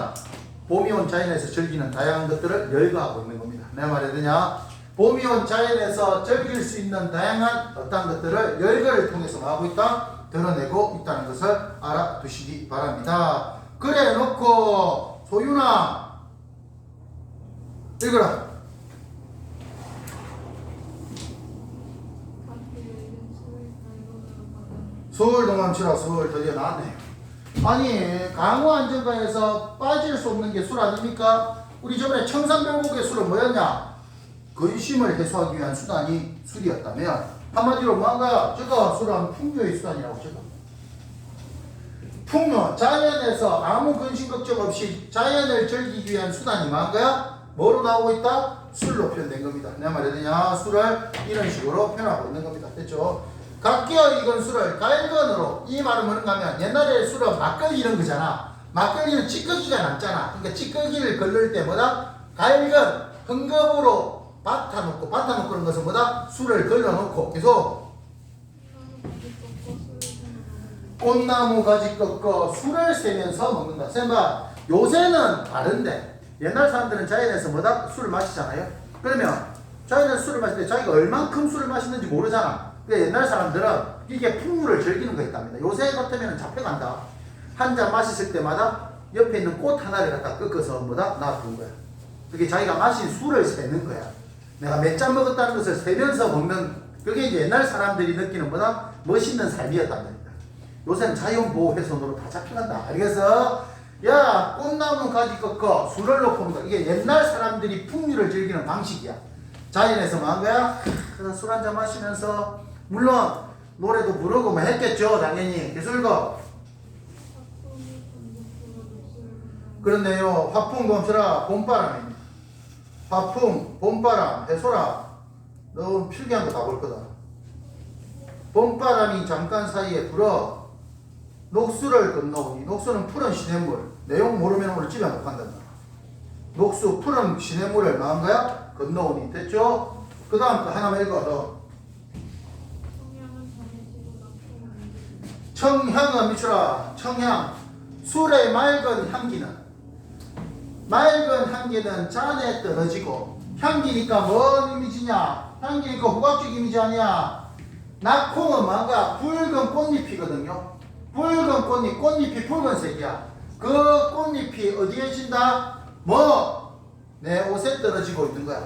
봄이 온 자연에서 즐기는 다양한 것들을 열거하고 있는 겁니다. 내 말이 되냐? 봄이 온 자연에서 즐길 수 있는 다양한 어떤 것들을 열거를 통해서 하고 있다? 드러내고 있다는 것을 알아두시기 바랍니다. 그래 놓고 소윤아 읽어라. 서울 동암치라 서울 드디어 나왔네요. 아니 강호 안전가에서 빠질 수 없는 게 술 아닙니까? 우리 저번에 청산별곡의 술은 뭐였냐? 근심을 해소하기 위한 수단이 술이었다면 한마디로 뭔가 저거 술은 풍요의 수단이라고 저거. 풍요, 자연에서 아무 근심 걱정 없이 자연을 즐기기 위한 수단이 뭔가야? 뭐로 나오고 있다? 술로 표현된 겁니다. 내 말이 되냐? 술을 이런 식으로 표현하고 있는 겁니다. 됐죠? 각기어 익은 술을 갈건으로, 이 말은 뭔가 하면 옛날에 술은 막걸리 이런 거잖아. 막걸리는 찌꺼기가 남잖아. 그러니까 찌꺼기를 걸릴 때 뭐다? 갈건, 흥겁으로 밭아놓고 그런 것은 뭐다? 술을 걸러놓고 계속 꽃나무 가지 꺾어 술을 세면서 먹는다. 쌤봐, 요새는 다른데 옛날 사람들은 자연에서 뭐다? 술을 마시잖아요. 그러면 자연에서 술을 마실 때 자기가 얼만큼 술을 마시는지 모르잖아. 그러니까 옛날 사람들은 이게 풍류를 즐기는 거 있답니다. 요새 같으면 잡혀간다. 한 잔 마셨을 때마다 옆에 있는 꽃 하나를 갖다 꺾어서 뭐다? 놔두는 거야. 그게 자기가 마신 술을 세는 거야. 내가 몇 잔 먹었다는 것을 세면서 먹는, 그게 이제 옛날 사람들이 느끼는 뭐다? 멋있는 삶이었단 말이야. 요새는 자연보호훼손으로 다 잡혀간다. 알겠어? 야, 꽃나무 가지 꺾어 술을 놓고 먹는다. 이게 옛날 사람들이 풍류를 즐기는 방식이야. 자연에서 뭐 한 거야? 그래서 술 한잔 마시면서, 물론 노래도 부르고 뭐 했겠죠. 당연히. 계속 읽어. 그런데요, 화풍 봄처라 봄바람입니다. 화풍, 봄바람, 해소라. 너 필기한 거 다 볼 거다. 봄바람이 잠깐 사이에 불어 녹수를 건너오니, 녹수는 푸른 시냇물. 내용 모르면 오늘 집에 못 간단다. 녹수, 푸른 시냇물을 나은 거야? 건너오니. 됐죠? 그 다음 거 하나만 읽어. 너. 청향은 미추라. 청향. 술의 맑은 향기는 잔에 떨어지고, 향기니까 뭔 이미지냐? 향기니까 후각적 이미지 아니야. 낙콩은 뭔가 붉은 꽃잎이거든요. 붉은 꽃잎이 붉은색이야. 그 꽃잎이 어디에 진다? 내 옷에 떨어지고 있는 거야.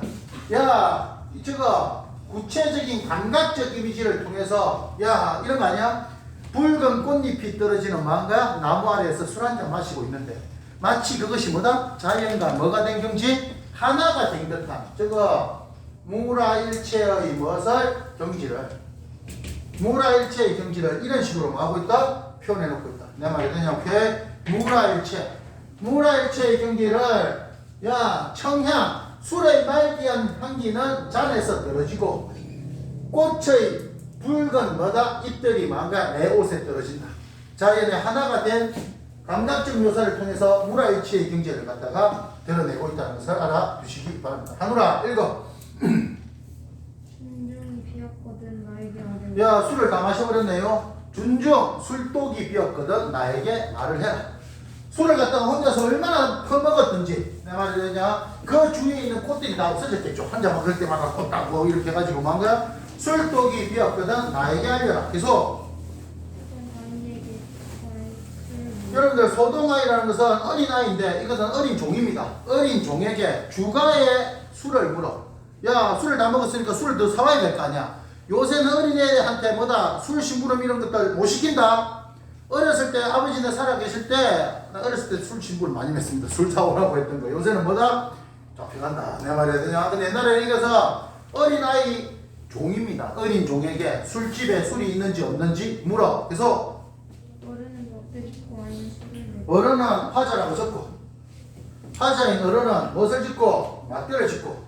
야, 저거 구체적인 감각적 이미지를 통해서, 야, 이런 거 아니야? 붉은 꽃잎이 떨어지는 뭔가 나무 아래에서 술 한잔 마시고 있는데, 마치 그것이 뭐다? 자연과 뭐가 된 경지? 하나가 된 듯한, 저거 무라일체의 무엇을? 경지를, 무라일체의 경지를 이런 식으로 뭐 하고 있다? 표현해 놓고 있다. 내 말이 되냐? 오케이? 무라일체의 경지를, 야, 청향, 술의 맑은 향기는 잔에서 떨어지고, 꽃의 붉은 뭐다? 잎들이 뭔가 내 옷에 떨어진다. 자연의 하나가 된 감각적 묘사를 통해서 무라일체의 경지를 갖다가 드러내고 있다는 것을 알아두시기 바랍니다. 하누라 읽어. 준중이 비었거든 나에게 말해. 야, 술을 다 마셔버렸네요. 준중, 술독이 비었거든 나에게 말을 해라. 술을 갖다가 혼자서 얼마나 퍼먹었든지, 내 말이 되냐? 그 주위에 있는 꽃들이 다 없어졌겠죠. 혼자 먹을 때마다 꽃 따고 이렇게 해가지고 만 거야? 술독이 비었거든 나에게 알려라. 계속. 여러분들, 소동아이라는 것은 어린아이인데 이것은 어린 종입니다. 어린 종에게 주가에 술을 물어. 야, 술을 다 먹었으니까 술을 더 사와야 될 거 아니야. 요새는 어린애한테 뭐다? 술 심부름 이런 것들 못 시킨다. 어렸을 때 아버지네 살아 계실 때, 나 어렸을 때 술 심부름 많이 했습니다. 술 사오라고 했던 거. 요새는 뭐다? 잡혀간다. 내 말이 되냐? 근데 옛날에 이겨서 어린아이 종입니다. 어린 종에게 술집에 술이 있는지 없는지 물어. 그래서 어른은 옆에 죽고 아이는 술을 내. 어른은 화자라고 적고, 화자인 어른은 무엇을 짓고? 맞대를 짓고,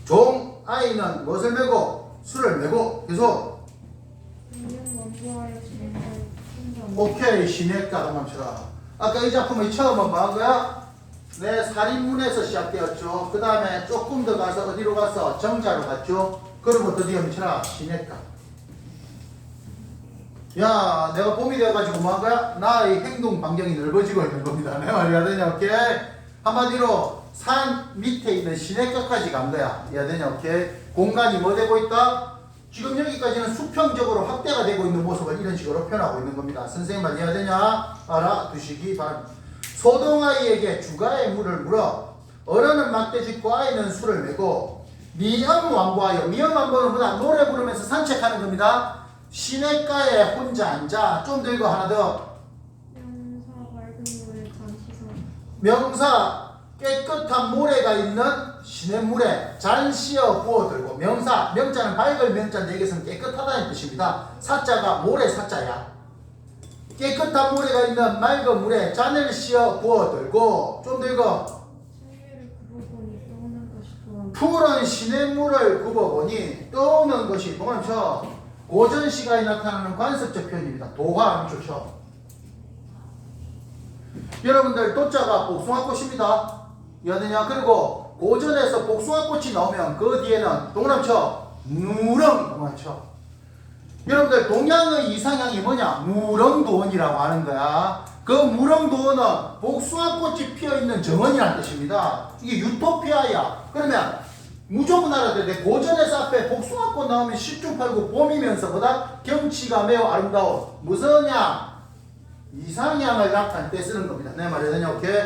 종 아이는 무엇을 메고? 술을 메고. 계속. 원고하여 진행할 순간. 오케이, 시내가가 멈춰라. 아까 이 작품의 처음은 뭐한 거야? 네, 살인문에서 시작되었죠. 그 다음에 조금 더 가서 어디로 가서 정자로 갔죠. 그리고 드디어 멈춰라. 시내가. 야, 내가 봄이 되어가지고 뭐 한 거야? 나의 행동 반경이 넓어지고 있는 겁니다. 내 말이 되냐, 오케이? 한마디로 산 밑에 있는 시내가까지 간 거야. 이해가 되냐, 오케이? 공간이 뭐 되고 있다? 지금 여기까지는 수평적으로 확대가 되고 있는 모습을 이런 식으로 표현하고 있는 겁니다. 선생님 말 이해가 되냐? 알아두시기 바랍니다. 소동아이에게 주가의 물을 물어 어른은 막대 짚고 아이는 술을 메고 미엄완보하여, 미엄완보는 뭐다? 노래 부르면서 산책하는 겁니다. 시냇가에 혼자 앉아. 좀 들고 하나 더. 명사 맑은 물에 잔 씻어. 명사 깨끗한 모래가 있는 시냇물에 잔 씌어 부어들고. 명사, 명자는 밝을 명자인데 여기서는 깨끗하다는 뜻입니다. 사자가 모래 사자야. 깨끗한 모래가 있는 맑은 물에 잔을 씌어 부어들고. 좀 들고 시위를 굽어보니 떠오는 것이 또한 푸른 시냇물을 굽어보니 떠오는 것이 동안처. 고전 시가에 나타나는 관습적 표현입니다. 도화 좋죠. 여러분들 도자가 복숭아꽃입니다. 이해되냐? 그리고 고전에서 복숭아꽃이 나오면 그 뒤에는 동남처 무릉 동남처. 여러분들 동양의 이상향이 뭐냐? 무릉도원이라고 하는 거야. 그 무릉도원은 복숭아꽃이 피어있는 정원이라는 뜻입니다. 이게 유토피아야. 그러면 무조건 알아야 돼. 고전에서 앞에 복숭아꽃 나오면 10중8구 봄이면서 보다 경치가 매우 아름다워. 무슨 향? 이상향을 나타낼 때 쓰는 겁니다. 내 말이 되냐? 오케이?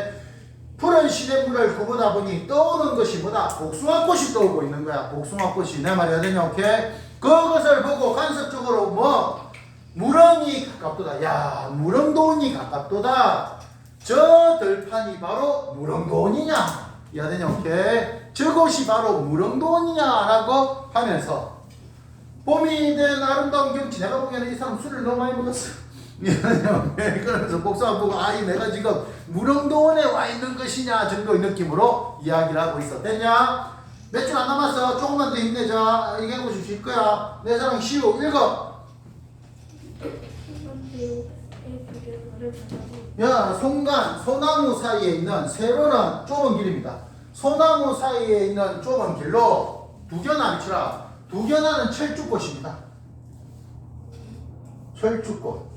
푸른 시냇물을 굽어다 보니 떠오는 것이 뭐다? 복숭아꽃이 떠오르고 있는 거야. 복숭아꽃이. 내 말이 되냐? 오케이? 그것을 보고 간섭적으로 뭐? 무릉이 가깝도다. 야, 무릉도원이 가깝도다. 저 들판이 바로 무릉도원이냐? 이해가 되냐? 오케이? 저것이 바로 무릉도원이냐라고 하면서 봄이 된 아름다운 경치. 내가 보기에는 이 사람 술을 너무 많이 먹었어. 그러면서 복숭아 보고 아이 내가 지금 무릉도원에 와 있는 것이냐 정도의 느낌으로 이야기를 하고 있어. 됐냐? 몇 줄 안 남았어. 조금만 더 힘내자. 얘기하고 싶을 거야. 내 사랑 시우 읽어. 야, 송간 소나무 사이에 있는 세로는 좁은 길입니다. 소나무 사이에 있는 좁은 길로 두견아 미치라. 두견아는 철쭉꽃입니다. 철쭉꽃.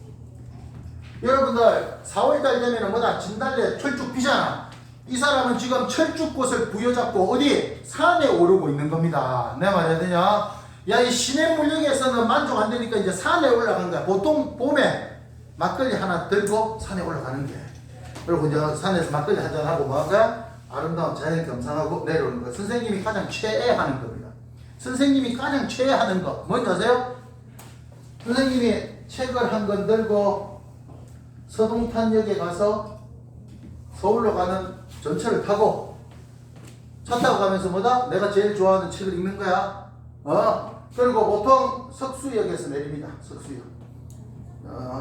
여러분들 4월달 되면 뭐다? 진달래 철쭉 피잖아. 이 사람은 지금 철쭉꽃을 부여잡고 어디? 산에 오르고 있는 겁니다. 내 말 해야 되냐? 야, 이 시냇물역에서는 만족 안 되니까 이제 산에 올라가는 거야. 보통 봄에 막걸리 하나 들고 산에 올라가는 게. 그리고 이제 산에서 막걸리 한잔하고 뭐 한 거야? 아름다운 자연 감상하고 내려오는 거. 선생님이 가장 최애하는 겁니다. 선생님이 가장 최애하는 거 뭔지 아세요? 선생님이 책을 한 권 들고 서동탄역에 가서 서울로 가는 전철을 타고 차 타고 가면서 뭐다? 내가 제일 좋아하는 책을 읽는 거야. 그리고 보통 석수역에서 내립니다. 석수역.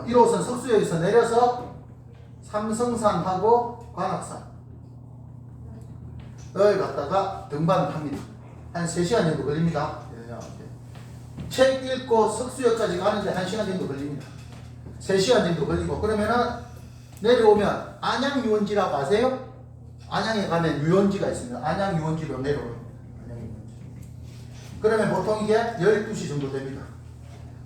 1호선 석수역에서 내려서 삼성산하고 관악산 을 갔다가 등반합니다. 한 3시간 정도 걸립니다. 책 읽고 석수역까지 가는데 1시간 정도 걸립니다. 3시간 정도 걸리고 그러면은 내려오면 안양 유원지라고 아세요? 안양에 가면 유원지가 있습니다. 안양 유원지로 내려오는 안양 유원지. 그러면 보통 이게 12시 정도 됩니다.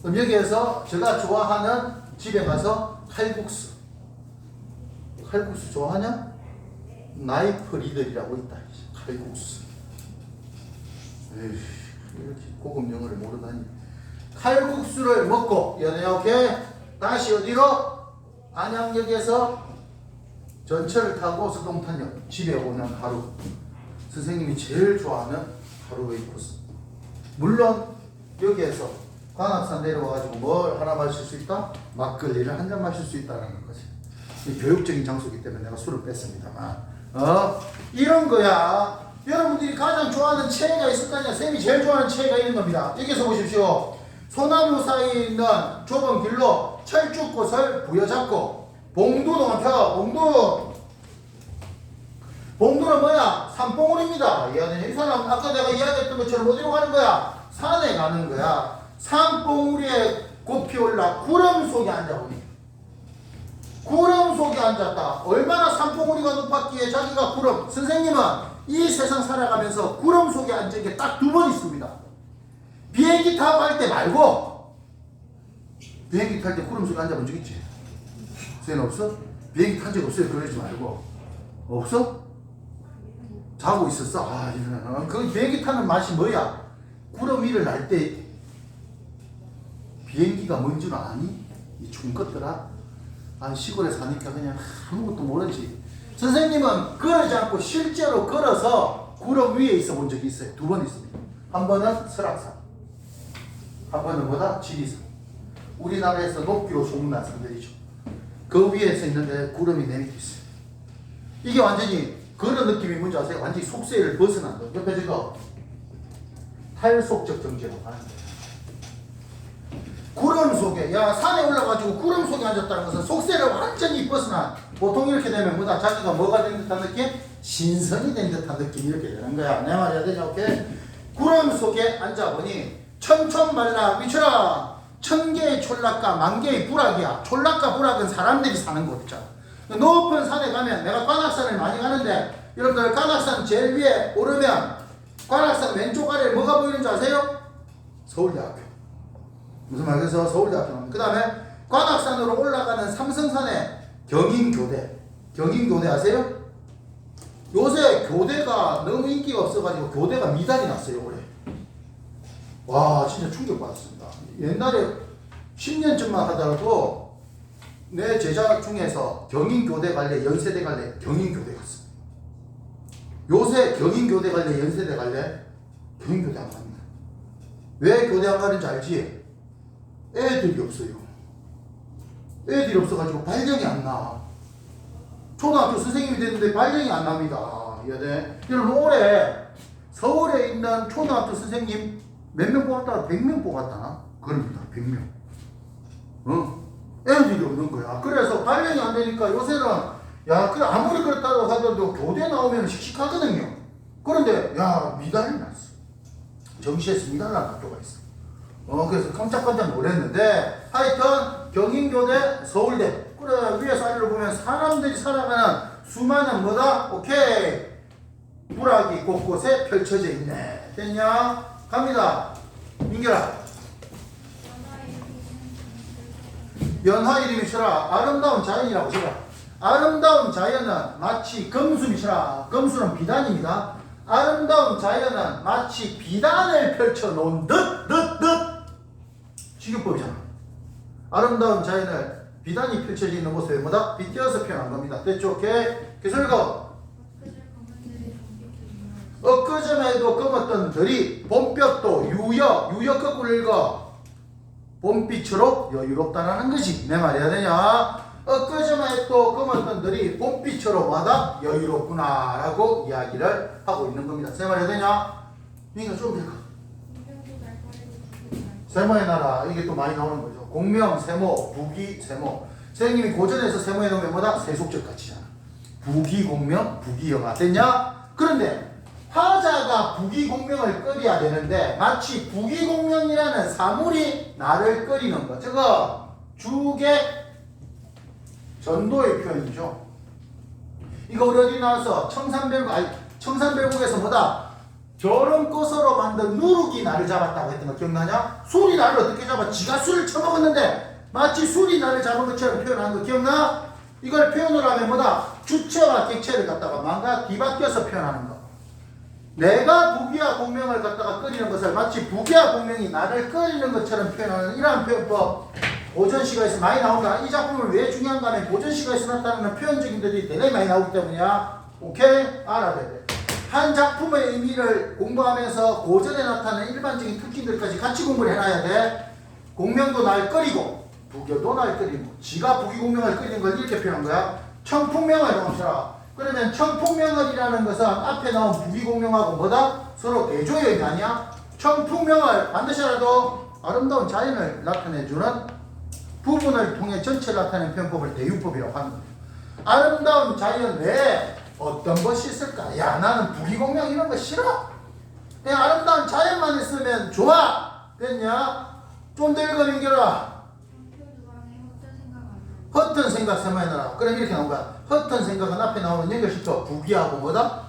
그럼 여기에서 제가 좋아하는 집에 가서 칼국수 좋아하냐? 나이프 리들이라고 있다. 칼국수. 에휴, 이렇게 고급 영어를 모르다니. 칼국수를 먹고 이렇게 다시 어디로? 안양역에서 전철을 타고 서동탄역 집에 오는 하루. 선생님이 제일 좋아하는 하루의 코스. 물론 여기에서 관악산 내려와가지고 뭘 하나 마실 수 있다? 막걸리를 한 잔 마실 수 있다는 거지. 교육적인 장소이기 때문에 내가 술을 뺐습니다만 이런 거야. 여러분들이 가장 좋아하는 체가 있을 거 아니야. 쌤이 제일 좋아하는 체가 있는 겁니다. 여기서 보십시오. 소나무 사이에 있는 좁은 길로 철쭉꽃을 부여잡고 봉두동을 펴. 봉두는 뭐야? 산봉우리입니다. 이 사람 아까 내가 이야기했던 것처럼 어디로 가는 거야? 산에 가는 거야. 산봉우리에 곱이 올라 구름 속에 앉아보니 구름 속에 앉았다. 얼마나 산봉우리가 높았기에 자기가 구름. 선생님은 이 세상 살아가면서 구름 속에 앉은 게 딱 2번 있습니다. 비행기 타고 갈 때 말고 비행기 탈 때 구름 속에 앉아본 적 있지? 쟤는 없어? 비행기 탄 적 없어요. 그러지 말고. 없어? 자고 있었어? 아, 이런. 그 비행기 타는 맛이 뭐야? 구름 위를 날 때 비행기가 뭔 줄 아니? 이 죽은 것들아. 아, 시골에 사니까 그냥 아무것도 모르지. 선생님은 그러지 않고 실제로 걸어서 구름 위에 있어 본 적이 있어요. 2번 있습니다. 한 번은 설악산, 한 번은 뭐다? 지리산. 우리나라에서 높기로 소문난 산들이죠. 그 위에서 있는데 구름이 내리고 있어요. 이게 완전히 그런 느낌이 뭔지 아세요? 완전히 속세를 벗어난 거. 옆에 저거 탈속적 정제라고 하는 거예요. 구름 속에, 야, 산에 올라가지고 구름 속에 앉았다는 것은 속세를 완전히 벗어난, 보통 이렇게 되면 뭐다? 자기가 뭐가 된 듯한 느낌? 신선이 된 듯한 느낌이 이렇게 되는 거야. 내 말이야, 되냐? 오케이? 구름 속에 앉아보니 천천만라 미쳐라. 1000개의 촌락과 10,000개의 부락이야. 촌락과 부락은 사람들이 사는 곳 있잖아. 높은 산에 가면, 내가 관악산을 많이 가는데 여러분들 관악산 제일 위에 오르면 관악산 왼쪽 아래에 뭐가 보이는지 아세요? 서울대학교. 무슨 말이겠어? 서울대학교. 그 다음에 관악산으로 올라가는 삼성산에 경인교대. 경인교대 아세요? 요새 교대가 너무 인기가 없어가지고 교대가 미달이 났어요, 올해. 와, 진짜 충격받았습니다. 옛날에 10년쯤만 하더라도 내 제자 중에서 경인교대 갈래, 연세대 갈래, 경인교대 갔어. 요새 경인교대 갈래, 연세대 갈래, 경인교대 안 갑니다. 왜 교대 안 가는지 알지? 애들이 없어요. 애들이 없어가지고 발령이 안 나. 초등학교 선생님이 됐는데 발령이 안 납니다. 여러분, 올해 서울에 있는 초등학교 선생님 몇 명 뽑았다? 100명 뽑았다나? 그럽니다. 100명. 애들이 없는 거야. 그래서 발령이 안 되니까 요새는, 야, 그래, 아무리 그렇다고 하더라도 교대 나오면 씩씩하거든요. 그런데, 야, 미달이 났어. 정시에서 미달 난 학교가 있어. 그래서 깜짝깜짝 놀랐는데, 하여튼, 경인교대, 서울대. 그래, 위에서 아래로 보면 사람들이 살아가는 수많은 뭐다? 오케이. 부락이 곳곳에 펼쳐져 있네. 됐냐? 갑니다. 민결아. 연화 이름이 쳐라. 아름다운 자연이라고 쳐라. 아름다운 자연은 마치 금수미 쳐라. 금수는 비단입니다. 아름다운 자연은 마치 비단을 펼쳐놓은 듯. 식유법이잖아. 아름다운 자연을 비단이 펼쳐져 있는 모습에 뭐다? 빗대어서 표현한 겁니다. 됐죠? 오케이? 계속 읽어. 엊그제에도 검었던 들이 봄볕도 유역 거꾸로 읽어. 봄빛으로 여유롭다라는 거지. 내 말이야 되냐? 엊그제만 또 검었던 들이 봄빛으로 와다 여유롭구나 라고 이야기를 하고 있는 겁니다. 내 말이야 되냐? 이거 좀 읽어. 세모의 나라, 이게 또 많이 나오는 거죠. 공명, 세모, 부기, 세모. 선생님이 고전에서 세모에 넣으면 뭐다? 세속적 가치잖아. 부기, 공명, 부기, 영화. 됐냐? 그런데 화자가 부기공명을 끓여야 되는데 마치 부기공명이라는 사물이 나를 끓이는 것. 저거 주객 전도의 표현이죠. 이거 우리 어디 나와서 청산별국에서 뭐다? 저런 것으로 만든 누룩이 나를 잡았다고 했던 거 기억나냐? 술이 나를 어떻게 잡아? 지가 술을 처먹었는데 마치 술이 나를 잡은 것처럼 표현한 거 기억나? 이걸 표현을 하면 뭐다? 주체와 객체를 갖다가 뭔가 뒤바뀌어서 표현하는 거. 내가 부귀와 공명을 갖다가 끓이는 것을 마치 부귀와 공명이 나를 끓이는 것처럼 표현하는 이러한 표현법 고전시가에서 많이 나온다. 이 작품을 왜 중요한가 하면 고전시가에서 나타나는 표현적인들이 대단히 많이 나오기 때문이야. 오케이? 알아야 돼. 한 작품의 의미를 공부하면서 고전에 나타나는 일반적인 특징들까지 같이 공부를 해놔야 돼. 공명도 날 끓이고 부귀도 날 끓이고 지가 부귀공명을 끓이는 걸 이렇게 표현한 거야. 청풍명을 멈춰라. 그러면 청풍명을이라는 것은 앞에 나온 부귀공명하고 뭐다? 서로 대조의 의미 아니야? 청풍명을 반드시 알아도 아름다운 자연을 나타내주는 부분을 통해 전체를 나타내는 표현법을 대유법이라고 하는 거예요. 아름다운 자연 외에 어떤 것이 있을까? 야, 나는 부귀공명 이런 거 싫어. 그냥 아름다운 자연만 있으면 좋아. 됐냐? 좀 더 읽어 민결아. 헛된 생각 세모해놔라. 그럼 이렇게 나온 거야. 헛된 생각은 앞에 나오는 연결시켜. 부귀하고 뭐다?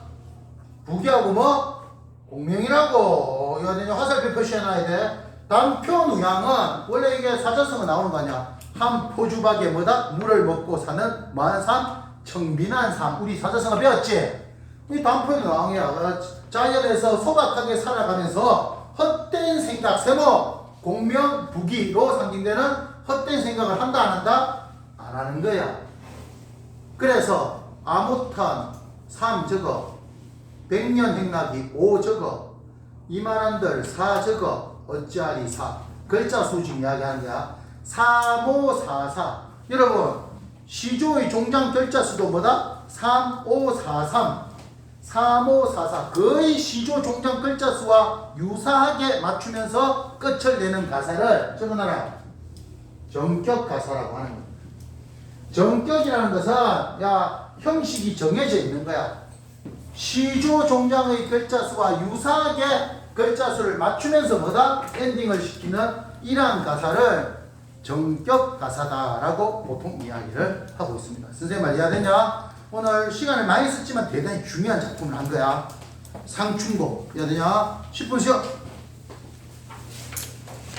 부귀하고 뭐? 공명이라고. 이거 화살표 표시해놔야 돼. 단표 누양은 원래 이게 사자성어 나오는 거 아니야. 한 포주박에 뭐다? 물을 먹고 사는 뭐한 삶? 청빈한 삶. 우리 사자성어 배웠지? 이 단표 누양이야. 자연에서 소박하게 살아가면서 헛된 생각, 세모, 공명부기로 상징되는 헛된 생각을 한다 안 한다? 안 하는 거야. 그래서 아무탄 3 적어, 백년 행락이 5 적어, 이만한들 4 적어, 어찌하리 4. 글자 수직 이야기하는 거야. 3544. 여러분, 시조의 종장 글자 수도 뭐다? 3543. 3544. 거의 시조 종장 글자 수와 유사하게 맞추면서 끝을 내는 가사를 적어놔라. 정격 가사라고 하는 거야. 정격이라는 것은 형식이 정해져 있는 거야. 시조 종장의 글자 수와 유사하게 글자 수를 맞추면서 뭐다? 엔딩을 시키는 이러한 가사를 정격 가사다라고 보통 이야기를 하고 있습니다. 선생님 말 이해되냐? 오늘 시간을 많이 썼지만 대단히 중요한 작품을 한 거야. 상충곡 이해되냐? 10분 쉬어.